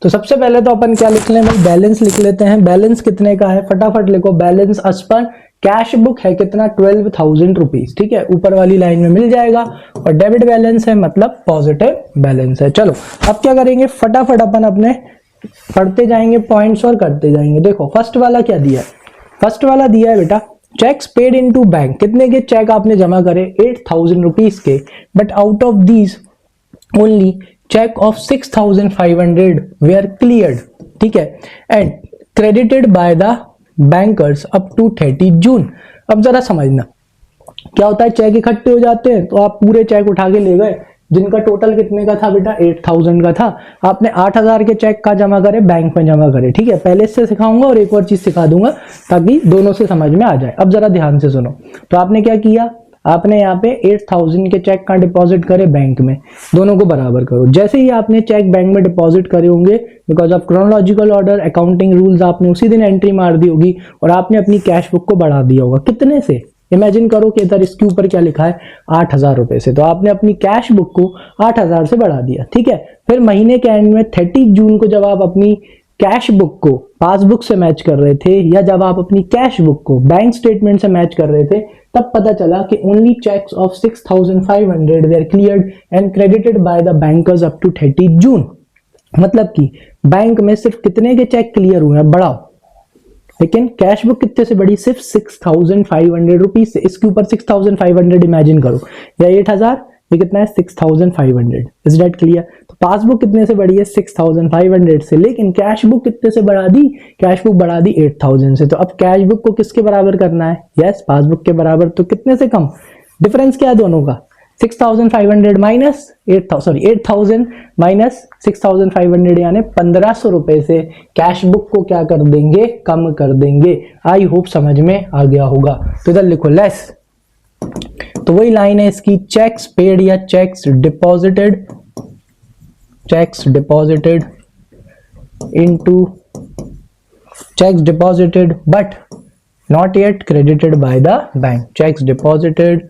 Speaker 1: तो सबसे पहले तो अपन क्या लिख लें भाई, बैलेंस लिख लेते हैं। बैलेंस कितने का है, फटाफट लिखो, balance as per cash book है कितना, 12,000 रुपीज, ठीक है, ऊपर वाली लाइन में मिल जाएगा, और डेबिट बैलेंस है मतलब पॉजिटिव बैलेंस है। चलो अब क्या करेंगे, फटाफट अपन अपने पढ़ते जाएंगे पॉइंट्स और करते जाएंगे। देखो फर्स्ट वाला क्या दिया है, फर्स्ट वाला दिया है बेटा चेक्स पेड इनटू बैंक, कितने के चेक आपने जमा करे, 8,000 रुपीज के, but out of these only cheque of 6,500 were cleared, ठीक है, and credited by the bankers up to 30 June. अब जरा समझना क्या होता है, चेक इकट्ठे हो जाते हैं, तो आप पूरे चेक उठा के ले गए, जिनका टोटल कितने का था बेटा, 8,000 का था, आपने 8,000 के चेक का जमा करे, बैंक में जमा करे, ठीक है। पहले इससे सिखाऊंगा और एक और चीज सिखा दूंगा ताकि दोनों से समझ में आ जाए। अब जरा ध्यान से सुनो, तो आपने क्या किया, आपने यहाँ पे 8,000 के चेक का डिपॉजिट करे बैंक में, दोनों को बराबर करो। जैसे ही आपने चेक बैंक में डिपॉजिट करे होंगे, because of chronological order accounting rules, आपने उसी दिन एंट्री मार दी होगी, और आपने अपनी कैश बुक को बढ़ा दिया होगा, कितने से, इमेजिन करो कि इधर इसके ऊपर क्या लिखा है, 8,000 रुपए से, तो आपने अपनी कैश बुक को 8,000 से बढ़ा दिया, ठीक है। फिर महीने के एंड में 30 जून को जब आप अपनी कैश बुक को पासबुक से मैच कर रहे थे, या जब आप अपनी कैश बुक को बैंक स्टेटमेंट से मैच कर रहे थे, तब पता चला कि only cheques of 6,500 were cleared and credited by the bankers up to 30 June. मतलब कि बैंक में सिर्फ कितने के चेक क्लियर हुए हैं, बढ़ाओ, लेकिन कैश बुक कितने से बढ़ी, सिर्फ 6,500 रुपीज से। इसके ऊपर 6,500 इमेजिन करो, या 8,000, ये कितना है 6,500, इज दैट क्लियर। तो पासबुक कितने से बढ़ी है, 6,500 से, लेकिन कैश बुक कितने से बढ़ा दी, कैश बुक बढ़ा दी 8,000 से। तो अब कैश बुक को किसके बराबर करना है, यस, पासबुक के बराबर। तो कितने से कम, डिफरेंस क्या है दोनों का, 6,500 माइनस 8,000 माइनस 6,500, यानी 1,500 रुपए से कैश बुक को क्या कर देंगे, कम कर देंगे। आई होप समझ में आ गया होगा। तो इधर लिखो लेस, तो वही लाइन है इसकी, चेक्स पेड या checks deposited into checks deposited but not yet credited by the bank. Checks deposited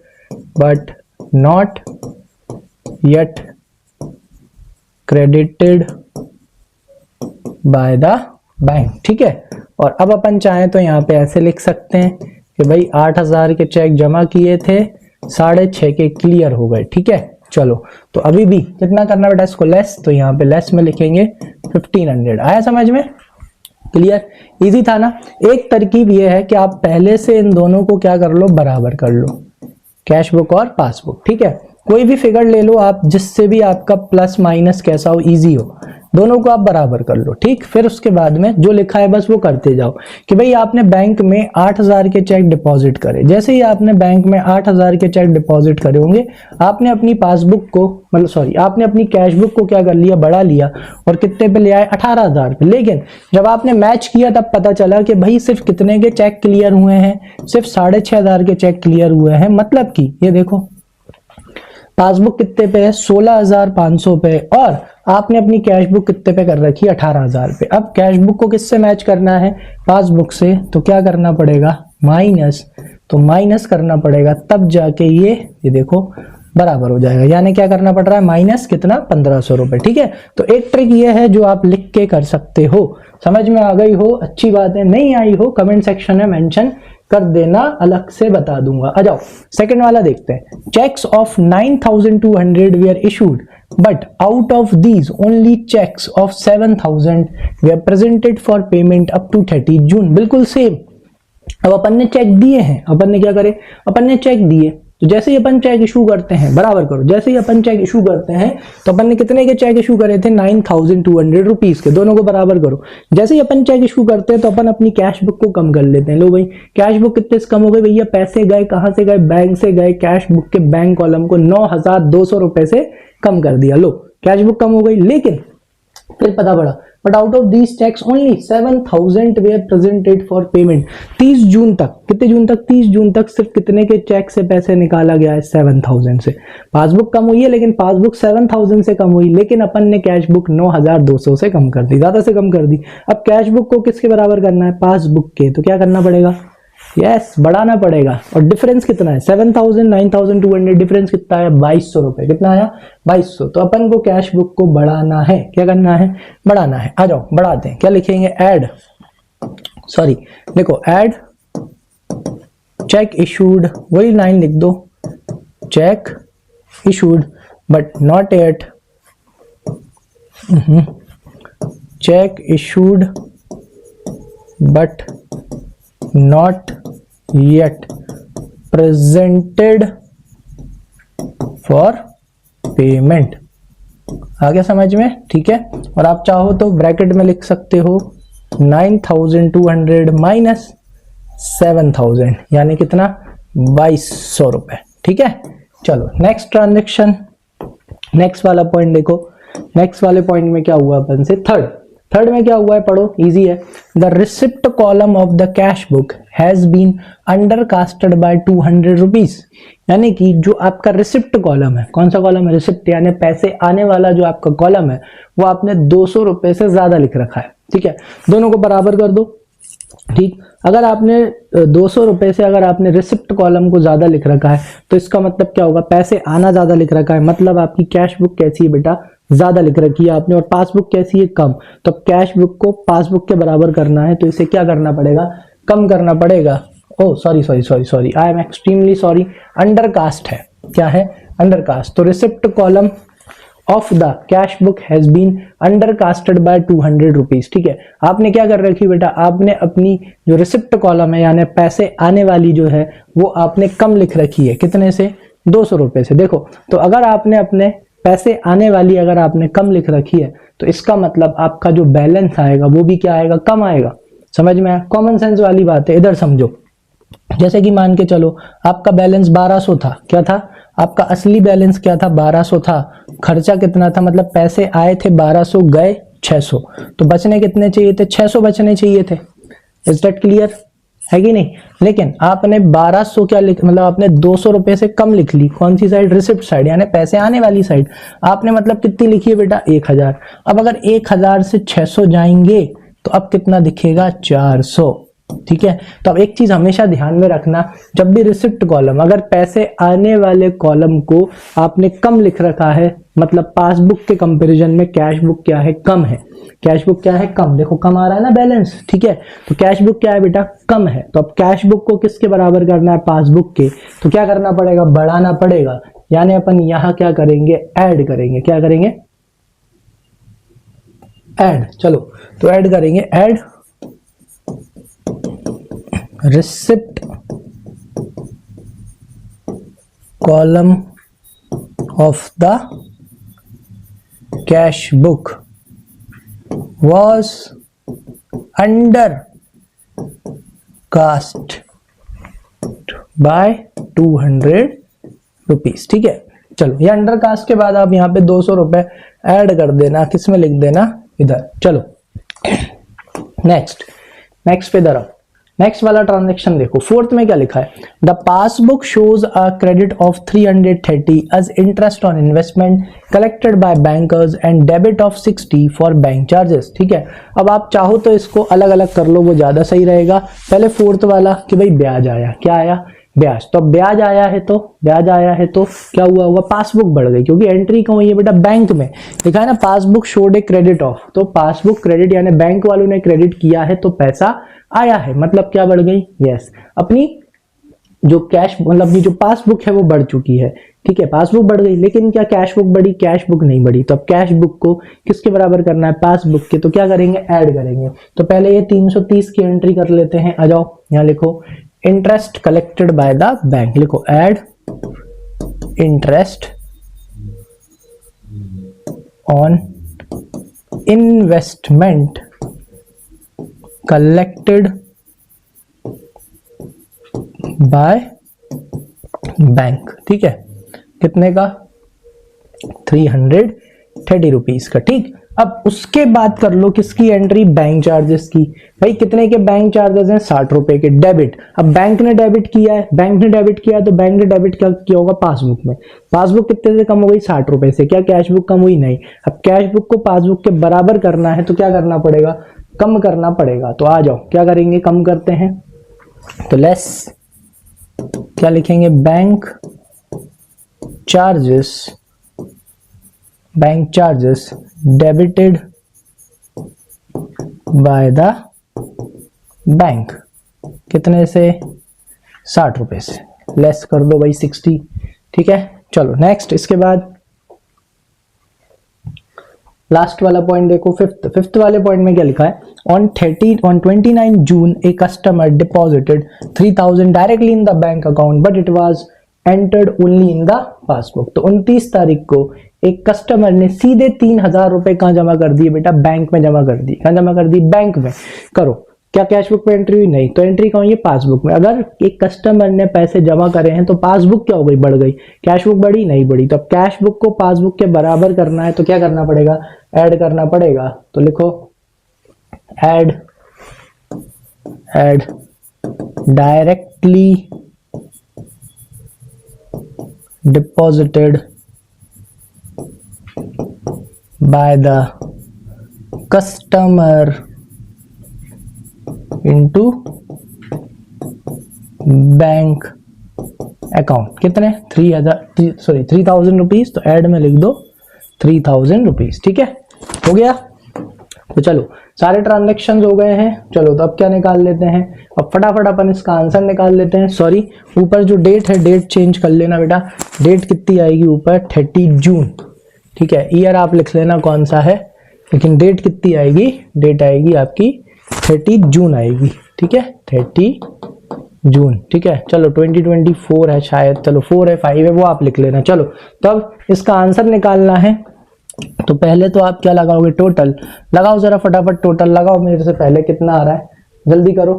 Speaker 1: but not yet credited by the bank, ठीक है। और अब अपन चाहें तो यहाँ पे ऐसे लिख सकते हैं कि भाई 8,000 के चेक जमा किए थे, 6.5 के क्लियर हो गए, ठीक है। चलो तो अभी भी कितना करना बेटा इसको लेस, तो यहाँ पे लेस में लिखेंगे 1500। आया समझ में? क्लियर? इजी था ना। एक तरकीब ये है कि आप पहले से इन दोनों को क्या कर लो, बराबर कर लो, कैश बुक और पासबुक, ठीक है। कोई भी फिगर ले लो आप, जिससे भी आपका प्लस माइनस कैसा हो, इजी हो, दोनों को आप बराबर कर लो, ठीक। फिर उसके बाद में जो लिखा है बस वो करते जाओ कि भाई आपने बैंक में 8,000 के चेक डिपॉजिट करे। जैसे ही आपने बैंक में 8,000 के चेक डिपॉजिट करे होंगे, आपने अपनी पासबुक को आपने अपनी कैश बुक को क्या कर लिया, बढ़ा लिया और कितने पे ले आए, 18,000 पे। लेकिन जब आपने मैच किया तब पता चला कि भाई सिर्फ कितने के चेक क्लियर हुए हैं, सिर्फ 6,500 के चेक क्लियर हुए हैं। मतलब कि ये देखो पासबुक कितने पे है, 16,500 पे, और आपने अपनी कैश बुक कितने पे कर रखी है, 18,000 पे। अब कैश बुक को किससे मैच करना है, पासबुक से, तो क्या करना पड़ेगा, माइनस, तो माइनस करना पड़ेगा, तब जाके ये देखो बराबर हो जाएगा। यानी क्या करना पड़ रहा है, माइनस कितना, 1,500 रुपए, ठीक है। तो एक ट्रिक ये है जो आप लिख के कर सकते हो। समझ में आ गई हो, अच्छी बात है। नहीं आई हो कमेंट सेक्शन में मेंशन कर देना, अलग से बता दूंगा। आ जाओ सेकंड वाला देखते हैं। Cheques of 9,200 were issued but out of these only cheques of 7,000 were presented for payment up to 30 June. बिल्कुल सेम। अब अपन ने चेक दिए हैं, अपन ने क्या करे, अपन ने चेक दिए, तो जैसे ही अपन चेक इशू करते हैं, बराबर करो, जैसे ही अपन चेक इशू करते हैं तो अपन ने कितने के चेक इशू करे थे, 9,200 रुपीज के, दोनों को बराबर करो। जैसे ही अपन चेक इशू करते हैं तो अपन अपनी कैश बुक को कम कर लेते हैं। लो भाई कैश बुक कितने से कम हो गई भैया, पैसे गए कहां से गए, बैंक से गए, कैश बुक के बैंक कॉलम को 9,200 रुपए से कम कर दिया। लो कैश बुक कम हो गई। लेकिन फिर पता पड़ा but out of these cheques only 7,000 were presented for payment. 30 जून तक, कितने जून तक, 30 जून तक सिर्फ कितने के चेक से पैसे निकाला गया है, 7,000 से। पासबुक कम हुई है लेकिन पासबुक 7,000 से कम हुई, लेकिन अपन ने कैश बुक 9,200 से कम कर दी, ज्यादा से कम कर दी। अब कैश बुक को किसके बराबर करना है, पासबुक के, तो क्या करना पड़ेगा, यस बढ़ाना पड़ेगा। और डिफरेंस कितना है, 7,000 9,200, डिफरेंस कितना है, 2,200 रुपए। कितना आया, 2,200। तो अपन को कैश बुक को बढ़ाना है, क्या करना है, बढ़ाना है। आ जाओ बढ़ाते हैं। क्या लिखेंगे, ऐड, सॉरी देखो ऐड चेक इशूड, वही लाइन लिख दो, check issued but not yet, check issued but not yet presented for payment। आ गया समझ में, ठीक है। और आप चाहो तो ब्रैकेट में लिख सकते हो 9,200 माइनस 7,000, यानी कितना, 2,200 रुपए, ठीक है। चलो नेक्स्ट ट्रांजेक्शन, नेक्स्ट वाला पॉइंट देखो। नेक्स्ट वाले पॉइंट में क्या हुआ अपन से, थर्ड में क्या हुआ है, पढ़ो, इजी है। The receipt column of the cash book has been undercasted by 200 rupees. यानी कि जो आपका रिसिप्ट कॉलम है, कौन सा कॉलम है, रिसिप्ट, यानी पैसे आने वाला जो आपका कॉलम है, वो आपने 200 रुपए से ज्यादा लिख रखा है, ठीक है। दोनों को बराबर कर दो, ठीक। अगर आपने 200 रुपए से अगर आपने रिसिप्ट कॉलम को ज्यादा लिख रखा है तो इसका मतलब क्या होगा, पैसे आना ज्यादा लिख रखा है, मतलब आपकी कैश बुक कैसी है बेटा, ज्यादा लिख रखी है आपने, और पासबुक कैसी है, कम। तो कैश बुक को पासबुक के बराबर करना है, तो इसे क्या करना पड़ेगा, कम करना पड़ेगा। Oh sorry, I am extremely sorry, undercast है, क्या है, अंडरकास्ट। तो receipt column of the cash book has been undercasted by 200 rupees, ठीक है। आपने क्या कर रखी बेटा, आपने अपनी जो रिसिप्ट कॉलम है, यानी पैसे आने वाली जो है, वो आपने कम लिख रखी है, कितने से, 200 रुपए से। देखो तो अगर आपने अपने पैसे आने वाली अगर आपने कम लिख रखी है, तो इसका मतलब आपका जो बैलेंस आएगा वो भी क्या आएगा, कम आएगा। समझ में आया, कॉमन सेंस वाली बात है। इधर समझो, जैसे कि मान के चलो आपका बैलेंस 1200 था, क्या था, आपका असली बैलेंस क्या था, 1200 था, खर्चा कितना था, मतलब पैसे आए थे 1200, गए 600, तो बचने कितने चाहिए थे, 600 बचने चाहिए थे। इज दैट क्लियर, है कि नहीं। लेकिन आपने 1200 क्या लिख, मतलब आपने 200 रुपए से कम लिख ली, कौन सी साइड, रिसिप्ट साइड, यानी पैसे आने वाली साइड। आपने मतलब कितनी लिखी है बेटा, 1,000। अब अगर 1,000 से 600 जाएंगे तो अब कितना दिखेगा 400। ठीक है, तो अब एक चीज हमेशा ध्यान में रखना, जब भी रिसिप्ट कॉलम, अगर पैसे आने वाले कॉलम को आपने कम लिख रखा है, मतलब पासबुक के कंपैरिजन में कैश बुक क्या है, कम है। कैश बुक क्या है, कम। देखो कम आ रहा है ना बैलेंस, ठीक है, तो कैश बुक क्या है बेटा, कम है। तो अब कैश बुक को किसके बराबर करना है, पासबुक के। तो क्या करना पड़ेगा, बढ़ाना पड़ेगा, यानी अपन यहां क्या करेंगे, ऐड करेंगे। क्या करेंगे, ऐड। चलो तो ऐड करेंगे, add receipt column of the cash book was under cast by 200 rupees. ठीक है, चलो ये अंडर कास्ट के बाद आप यहाँ पे 200 रुपए ऐड कर देना, किसमें लिख देना, इधर। चलो नेक्स्ट पे इधर आओ। नेक्स्ट वाला ट्रांजैक्शन देखो, फोर्थ में क्या लिखा है, the passbook shows a credit of 330 as interest on investment collected by bankers and debit of 60 for bank charges. ठीक है, अब आप चाहो तो इसको अलग अलग कर लो, वो ज्यादा सही रहेगा। पहले फोर्थ वाला कि भाई ब्याज आया, क्या आया, ब्याज। तो ब्याज आया है तो क्या हुआ होगा, पासबुक बढ़ गई, क्योंकि एंट्री कहाँ हुई है बेटा, बैंक में लिखा है ना, passbook showed A credit of, तो पासबुक क्रेडिट यानी बैंक वालों ने क्रेडिट किया है तो पैसा आया है, मतलब क्या बढ़ गई, यस, अपनी जो कैश, मतलब अपनी जो पासबुक है वो बढ़ चुकी है। ठीक है, पासबुक बढ़ गई, लेकिन क्या कैश बुक बढ़ी, कैश बुक नहीं बढ़ी। तो अब कैश बुक को किसके बराबर करना है, पासबुक के। तो क्या करेंगे, ऐड करेंगे। तो पहले ये 330 की एंट्री कर लेते हैं, आ जाओ यहाँ लिखो, interest collected by the bank, लिखो add interest on investment collected by bank. ठीक है, कितने का, 330 रुपीज का। ठीक, अब उसके बाद कर लो किसकी एंट्री, बैंक चार्जेस की। भाई कितने के बैंक चार्जेस हैं, 60 रुपए के, डेबिट। अब बैंक ने डेबिट किया है, तो बैंक ने डेबिट क्या किया होगा, पासबुक में। पासबुक कितने से कम हो गई, 60 रुपए से। क्या कैश बुक कम हुई, नहीं। अब कैश बुक को पासबुक के बराबर करना है तो क्या करना पड़ेगा, कम करना पड़ेगा। तो आ जाओ क्या करेंगे, कम करते हैं। तो लेस क्या लिखेंगे, bank charges debited bye the bank, कितने से, 60 रुपए से। लेस कर दो भाई 60। ठीक है, चलो नेक्स्ट, इसके बाद लास्ट वाला पॉइंट देखो, फिफ्थ वाले पॉइंट में क्या लिखा है, on 29 June a customer deposited 3000 directly in the bank account but it was entered only in the passbook. तो 29 तारीख को एक कस्टमर ने सीधे 3000 रुपए कहां जमा कर दिए बेटा, बैंक में जमा कर दी। कहां जमा कर दी, बैंक में। करो, क्या कैश बुक में एंट्री हुई, नहीं। तो एंट्री कहाँ हुई है, पासबुक में। अगर एक कस्टमर ने पैसे जमा करे हैं तो पासबुक क्या हो गई, बढ़ गई। कैश बुक बढ़ी, नहीं बढ़ी। तो अब कैश बुक को पासबुक के बराबर करना है तो क्या करना पड़ेगा, ऐड करना पड़ेगा। तो लिखो add directly deposited by the customer into bank account. कितने, 3000 रुपीज। तो ऐड में लिख दो 3000 रुपीज। ठीक है, हो गया। तो चलो सारे ट्रांजैक्शन हो गए हैं। चलो तो अब क्या निकाल लेते हैं, अब फटाफट अपन इसका आंसर निकाल लेते हैं। सॉरी, ऊपर जो डेट है, डेट चेंज कर लेना बेटा। डेट कितनी आएगी ऊपर, 30 जून। ठीक है, ईयर आप लिख लेना कौन सा है, लेकिन डेट कितनी आएगी, डेट आएगी आपकी 30 जून आएगी। ठीक है, 30 जून। ठीक है, चलो 2024 है शायद, चलो 4 है 5 है वो आप लिख लेना। चलो तब इसका आंसर निकालना है। तो पहले तो आप क्या लगाओगे, टोटल लगाओ, जरा फटाफट टोटल लगाओ। मेरे से पहले कितना आ रहा है, जल्दी करो।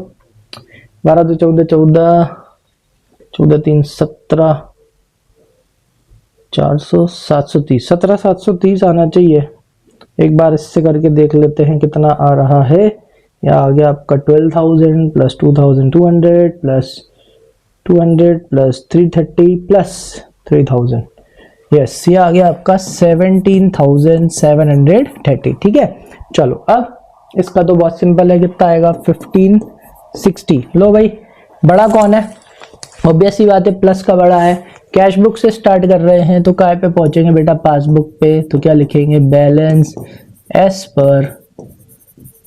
Speaker 1: 12 2 14 14 14 3 17 400 730 17 730 आना चाहिए। एक बार इससे करके देख लेते हैं कितना आ रहा है। या आ गया आपका 12,000 plus 2,200 plus 200 plus 330 plus 3,000। Yes, ये आ गया आपका 17,730। ठीक है, चलो अब इसका तो बहुत सिंपल है, कितना आएगा 1560। लो भाई, बड़ा कौन है? ऑब्वियस सी बात है, प्लस का बड़ा है। कैश बुक से स्टार्ट कर रहे हैं तो काय पे पहुंचेंगे बेटा? पासबुक पे। तो क्या लिखेंगे? बैलेंस एज पर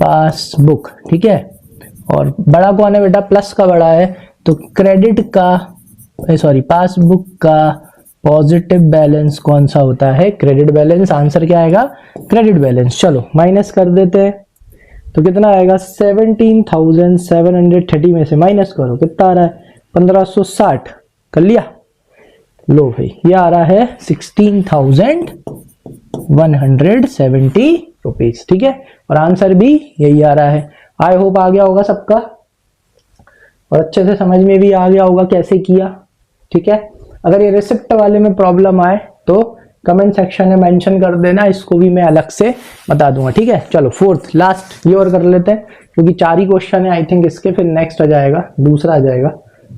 Speaker 1: पासबुक, ठीक है। और बड़ा कौन है बेटा? प्लस का बड़ा है, तो क्रेडिट का सॉरी पासबुक का पॉजिटिव बैलेंस कौन सा होता है? Credit balance. आंसर क्या आएगा? Credit balance. चलो माइनस कर देते हैं, तो कितना आएगा? 17,730 में से माइनस करो, कितना आ रहा है? 1560। कर लिया? लो भाई, ये आ रहा है 16,170 रुपीज, ठीक है। और आंसर भी यही आ रहा है। आई होप आ गया होगा सबका, और अच्छे से समझ में भी आ गया होगा कैसे किया, ठीक है। अगर ये रिसिप्ट वाले में प्रॉब्लम आए तो कमेंट सेक्शन में मेंशन कर देना, इसको भी मैं अलग से बता दूंगा, ठीक है। चलो फोर्थ लास्ट ये और कर लेते हैं, क्योंकि 4 ही क्वेश्चन है आई थिंक इसके, फिर नेक्स्ट आ जाएगा, दूसरा आ जाएगा।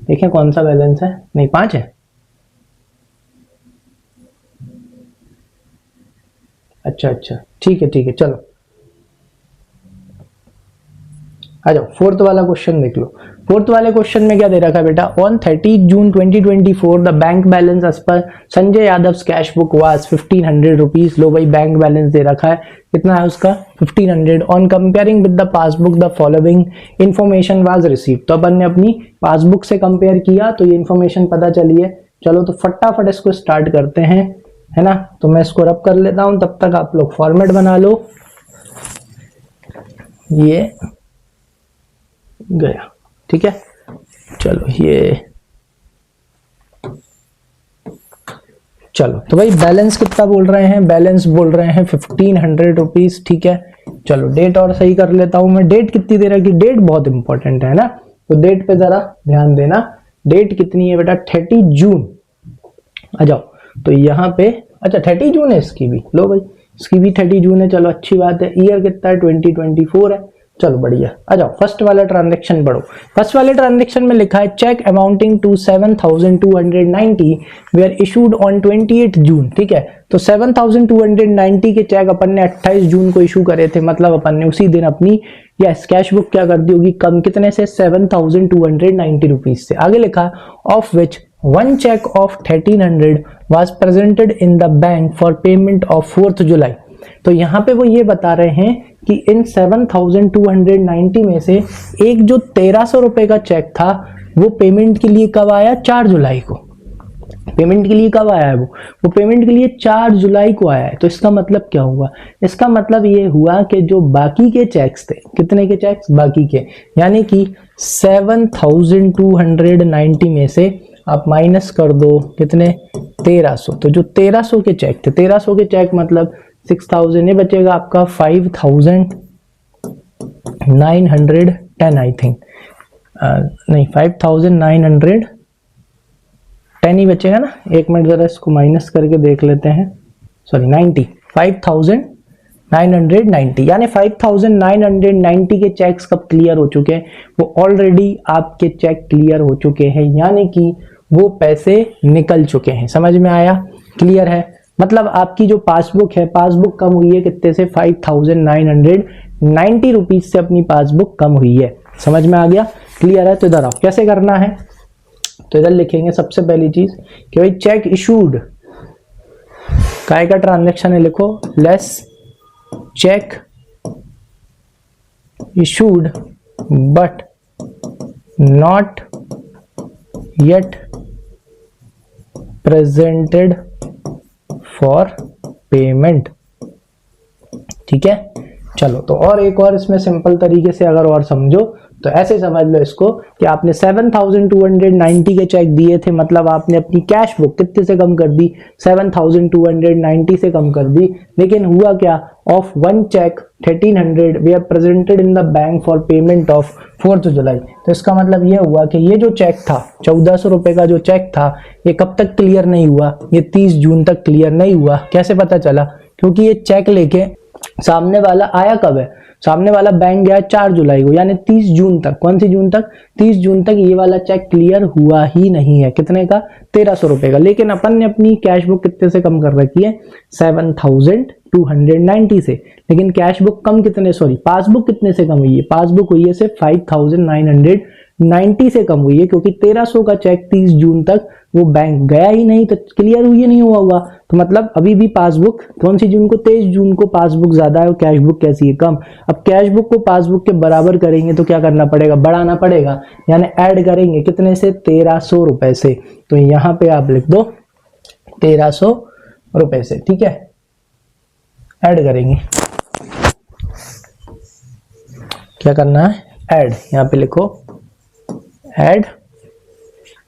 Speaker 1: देखें कौन सा बैलेंस है, नहीं 5 है, अच्छा अच्छा, ठीक है ठीक है। चलो आ जाओ, फोर्थ वाला क्वेश्चन देख लो। फोर्थ वाले क्वेश्चन में क्या दे रखा है बेटा? On 30 June 2024 the bank balance as per Sanjay Yadav cash book was 1500 rupees. लो भाई, बैंक बैलेंस दे रखा है, कितना है उसका? 1500। On comparing with the passbook the following information was receive. तो अपन ने अपनी पासबुक से कंपेयर किया तो ये इंफॉर्मेशन पता चली है। चलो तो फटाफट इसको स्टार्ट करते हैं, है ना। तो मैं इसको रब कर लेता हूं, तब तक आप लोग फॉर्मेट बना लो। ये गया, ठीक है। चलो ये चलो तो भाई बैलेंस कितना बोल रहे हैं? बैलेंस बोल रहे हैं 1500 रुपीज, ठीक है। चलो डेट और सही कर लेता हूं मैं। डेट कितनी दे रहा है कि डेट बहुत इंपॉर्टेंट है ना, तो डेट पे जरा ध्यान देना। डेट कितनी है बेटा? 30 जून। आ जाओ, तो यहाँ पे अच्छा 30 जून है इसकी भी। लो भाई, इसकी भी 30 जून है, चलो अच्छी बात है। ईयर कितना है? 2024 है, चलो बढ़िया। आ जाओ फर्स्ट वाला ट्रांजैक्शन पढ़ो। फर्स्ट वाले ट्रांजैक्शन में लिखा है cheque amounting to 7,290 were issued on 28 June, ठीक है। तो 7,290 के चेक अपन ने 28 जून को इशू करे थे, मतलब अपन ने उसी दिन अपनी यस कैश बुक क्या कर दी होगी? कम कितने से? 7,290 रुपीज से। आगे लिखा of which one cheque of 1300 was presented in the bank for payment of 4th July. तो यहाँ पे वो ये बता रहे हैं कि इन 7,290 में से एक जो 1300 रुपए का चेक था वो पेमेंट के लिए कब आया? 4 जुलाई को। पेमेंट के लिए कब आया है? वो पेमेंट के लिए 4 जुलाई को आया है। तो इसका मतलब क्या हुआ? इसका मतलब ये हुआ कि जो बाकी के चेक्स थे, कितने के चेक्स? बाकी के, यानी कि 7,290 में से आप माइनस कर दो कितने? 1300। तो जो 1300 के चेक थे, 1300 के चेक मतलब 6,000, ये बचेगा आपका 5,910 आई थिंक, नहीं 5,910 ही बचेगा ना। एक मिनट जरा इसको माइनस करके देख लेते हैं। सॉरी 90, 5,990, यानी 5,990 के चेक्स कब क्लियर हो चुके हैं? वो ऑलरेडी आपके चेक क्लियर हो चुके हैं, यानी कि वो पैसे निकल चुके हैं। समझ में आया? क्लियर है? मतलब आपकी जो पासबुक है, पासबुक कम हुई है कितने से? 5,990 रुपीज से अपनी पासबुक कम हुई है। समझ में आ गया? क्लियर है? तो इधर आओ, कैसे करना है? तो इधर लिखेंगे सबसे पहली चीज कि भाई चेक इशूड काय का ट्रांजैक्शन है, लिखो less check issued but not yet presented for payment, ठीक है। चलो तो और एक और इसमें सिंपल तरीके से अगर और समझो तो ऐसे समझ लो इसको कि आपने 7,290 के चेक दिए थे, मतलब आपने अपनी कैश बुक कितने से कम कर दी? 7,290 से कम कर दी। लेकिन हुआ क्या? Of one cheque 1300 we are presented in the bank for payment of 4th July. तो इसका मतलब यह हुआ कि ये जो चेक था 1,400 रुपए का जो चेक था, ये कब तक क्लियर नहीं हुआ? ये 30 जून तक क्लियर नहीं हुआ। कैसे पता चला? क्योंकि ये चेक लेके सामने वाला आया कब है, सामने वाला बैंक गया 4 जुलाई को, यानी 30 जून तक। कौन सी जून तक, 30 जून तक ये वाला चेक क्लियर हुआ ही नहीं है। कितने का, 1300 रुपए का। लेकिन अपन ने अपनी कैश बुक कितने से कम कर रखी है, 7290 से। लेकिन कैश बुक कम कितने, सॉरी पासबुक कितने से कम हुई है, पासबुक हुई है सिर्फ 5990 से कम हुई है, क्योंकि 1300 का चेक 30 जून तक वो बैंक गया ही नहीं, तो क्लियर हुई नहीं हुआ होगा। तो मतलब अभी भी पासबुक कौन सी जून को, 23 जून को पासबुक ज्यादा है और कैश बुक कैसी है, कम। अब कैश बुक को पासबुक के बराबर करेंगे तो क्या करना पड़ेगा, बढ़ाना पड़ेगा, यानी ऐड करेंगे कितने से, 1300 रुपए से। तो यहां पे आप लिख दो 1300 रुपए से, ठीक है, ऐड करेंगे। क्या करना है, ऐड, यहां पे लिखो ऐड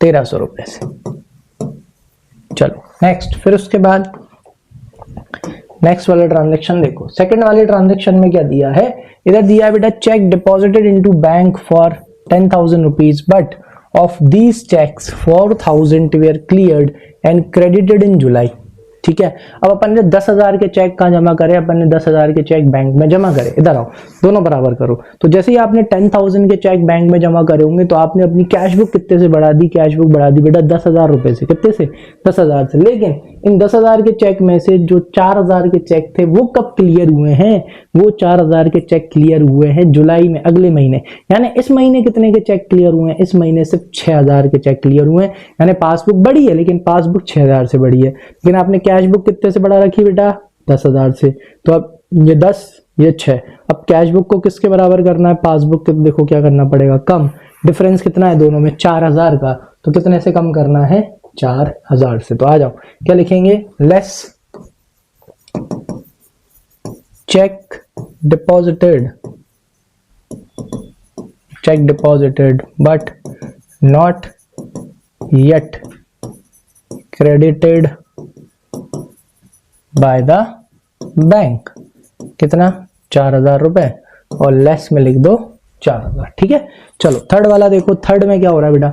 Speaker 1: 1300 रुपए से। चलो नेक्स्ट, फिर उसके बाद नेक्स्ट वाला ट्रांजैक्शन देखो। सेकंड वाले ट्रांजैक्शन में क्या दिया है, इधर दिया है बेटा cheque deposited into bank for 10,000 rupees, but of these cheques 4,000 were cleared and credited in July. ठीक है, अब अपन ने 10,000 के चेक कहाँ जमा करे, अपन ने 10,000 के चेक बैंक में जमा करे। इधर आओ, दोनों बराबर करो। तो जैसे ही आपने 10,000 के चेक बैंक में जमा करे होंगे तो आपने अपनी कैश बुक कितने से बढ़ा दी, कैश बुक बढ़ा दी बेटा 10,000 रुपए से। कितने से, 10,000 से। लेकिन इन 10,000 के चेक में से जो 4,000 के चेक थे वो कब क्लियर हुए हैं, वो 4,000 के चेक क्लियर हुए हैं जुलाई में, अगले महीने। यानी इस महीने कितने के चेक क्लियर हुए हैं, इस महीने सिर्फ 6,000 के चेक क्लियर हुए हैं। यानी पासबुक बड़ी है लेकिन पासबुक 6,000 से बड़ी है। लेकिन आपने कैश बुक कितने से बढ़ा रखी बेटा, 10,000 से। तो अब ये 10 ये 6, अब कैश बुक को किसके बराबर करना है, पासबुक के। देखो क्या करना पड़ेगा, कम। डिफरेंस कितना है दोनों में, 4,000 का। तो कितने से कम करना है, 4,000 से। तो आ जाओ, क्या लिखेंगे, less check deposited but not yet credited by the bank. कितना, 4,000 रुपए, और लेस में लिख दो 4,000। ठीक है, चलो थर्ड वाला देखो। थर्ड में क्या हो रहा है बेटा,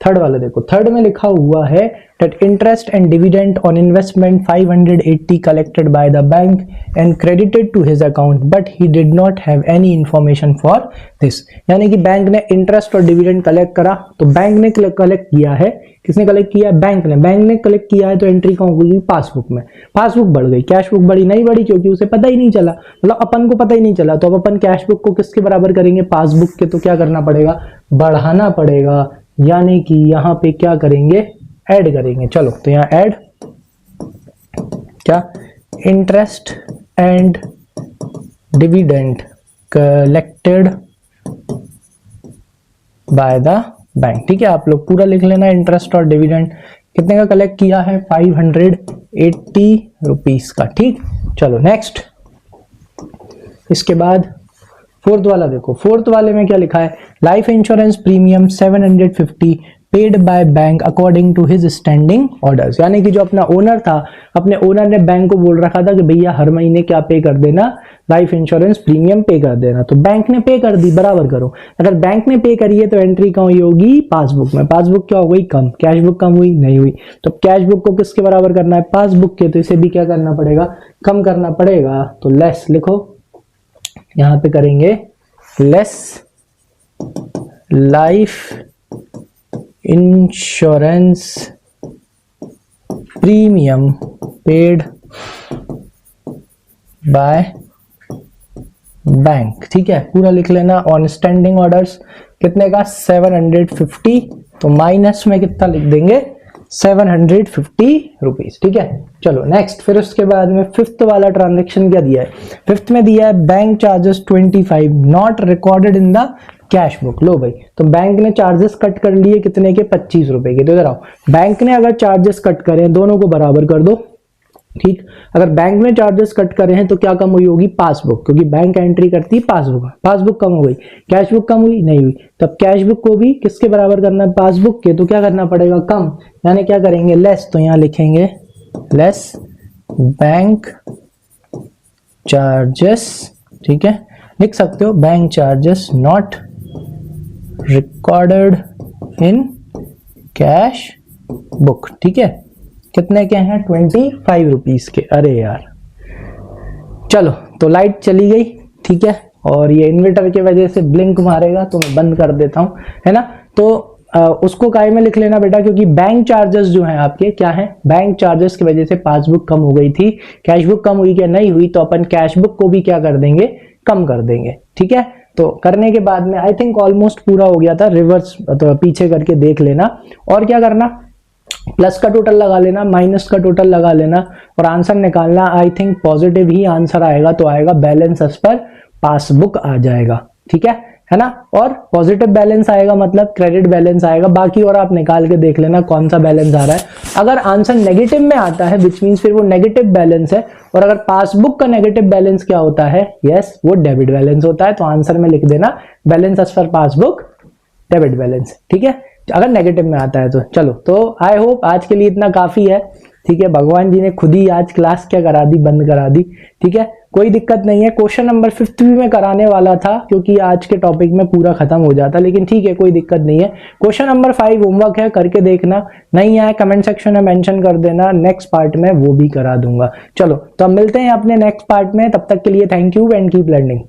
Speaker 1: थर्ड वाला देखो। थर्ड में लिखा हुआ है that interest and dividend on investment 580 collected by the bank and credited to his account, but he did not have any information for this। यानी कि बैंक ने इंटरेस्ट और डिविडेंड कलेक्ट करा, तो बैंक ने कलेक्ट किया है, किसने कलेक्ट किया, बैंक ने कलेक्ट किया है। तो एंट्री कहाँ होगी, पासबुक में। पासबुक बढ़ गई, कैश बुक बढ़ी नहीं बढ़ी, क्योंकि उसे पता ही नहीं चला, मतलब अपन को पता ही नहीं चला। तो अब अपन कैश बुक को किसके बराबर करेंगे, पासबुक के। तो क्या करना पड़ेगा, बढ़ाना पड़ेगा, यानी कि यहाँ पे क्या करेंगे, ऐड करेंगे। चलो तो यहाँ ऐड क्या, interest and dividend collected by the bank. ठीक है, आप लोग पूरा लिख लेना। इंटरेस्ट और डिविडेंड कितने का कलेक्ट किया है, 580 रुपीस का। ठीक, चलो नेक्स्ट। इसके बाद फोर्थ वाला देखो। फोर्थ वाले में क्या लिखा है, life insurance premium 750 paid by bank according to his standing orders. यानी कि जो अपना ओनर था, अपने ओनर ने बैंक को बोल रखा था कि भैया हर महीने क्या पे कर देना, लाइफ इंश्योरेंस प्रीमियम पे कर देना। तो बैंक ने पे कर दी, बराबर करो। अगर बैंक ने पे करी है तो एंट्री कहाँ हुई होगी, पासबुक में। पासबुक क्या हो गई, कम। कैश बुक कम हुई, नहीं हुई। तो कैश बुक को किसके बराबर करना है, पासबुक के। तो इसे भी क्या करना पड़ेगा, कम करना पड़ेगा। तो लेस लिखो, यहां पे करेंगे less life insurance premium paid by bank. ठीक है, पूरा लिख लेना। ऑन स्टैंडिंग ऑर्डर्स कितने का, 750। तो माइनस में कितना लिख देंगे, 750 रुपीज। ठीक है, चलो नेक्स्ट। फिर उसके बाद में फिफ्थ वाला ट्रांजैक्शन क्या दिया है, फिफ्थ में दिया है bank charges 25 not recorded in the cash book. लो भाई, तो बैंक ने चार्जेस कट कर लिए कितने के, 25 रुपए के। तो इधर आओ, बैंक ने अगर चार्जेस कट करे, दोनों को बराबर कर दो। ठीक, अगर बैंक ने चार्जेस कट करे हैं तो क्या कम हुई होगी, पासबुक, क्योंकि बैंक एंट्री करती है पासबुक। पासबुक कम हो गई, कैश बुक कम हुई, नहीं हुई। तब कैश बुक को भी किसके बराबर करना है, पासबुक के। तो क्या करना पड़ेगा, कम। यानी क्या करेंगे, लेस। तो यहां लिखेंगे लेस बैंक चार्जेस। ठीक है, लिख सकते हो bank charges not recorded in cash book. ठीक है, कितने के हैं, 25 रुपीस के। अरे यार चलो तो लाइट चली गई, ठीक है, और ये इन्वर्टर की वजह से ब्लिंक मारेगा तो मैं बंद कर देता हूं, है ना। तो उसको काय में लिख लेना बेटा, क्योंकि बैंक चार्जेस जो हैं आपके क्या हैं, बैंक चार्जेस की वजह से पासबुक कम हो गई थी, कैशबुक कम हुई क्या, नहीं हुई, तो अपन कैशबुक को भी क्या कर देंगे, कम कर देंगे, ठीक है। तो करने के बाद में आई थिंक ऑलमोस्ट पूरा हो गया था, रिवर्स तो पीछे करके देख लेना, और क्या करना, प्लस का टोटल लगा लेना, माइनस का टोटल लगा लेना, और आंसर निकालना। I think positive he answer आएगा, तो आएगा बैलेंस एज पर पासबुक आ जाएगा, ठीक है ना। और पॉजिटिव बैलेंस आएगा मतलब क्रेडिट बैलेंस आएगा, बाकी और आप निकाल के देख लेना कौन सा बैलेंस आ रहा है। अगर आंसर नेगेटिव में आता है विच मीन्स फिर वो नेगेटिव बैलेंस है, और अगर पासबुक का नेगेटिव बैलेंस क्या होता है, यस वो डेबिट बैलेंस होता है। तो आंसर में लिख देना बैलेंस एज पर पासबुक डेबिट बैलेंस, ठीक है, अगर नेगेटिव में आता है तो। चलो तो आई होप आज के लिए इतना काफी है, ठीक है। भगवान जी ने खुद ही आज क्लास क्या करा दी, बंद करा दी, ठीक है, कोई दिक्कत नहीं है। क्वेश्चन नंबर 5 भी मैं कराने वाला था क्योंकि आज के टॉपिक में पूरा खत्म हो जाता, लेकिन ठीक है कोई दिक्कत नहीं है। क्वेश्चन नंबर 5 होमवर्क है, करके देखना, नहीं आया कमेंट सेक्शन में मेंशन कर देना, नेक्स्ट पार्ट में वो भी करा दूंगा। चलो तो अब मिलते हैं अपने नेक्स्ट पार्ट में, तब तक के लिए thank you and keep learning.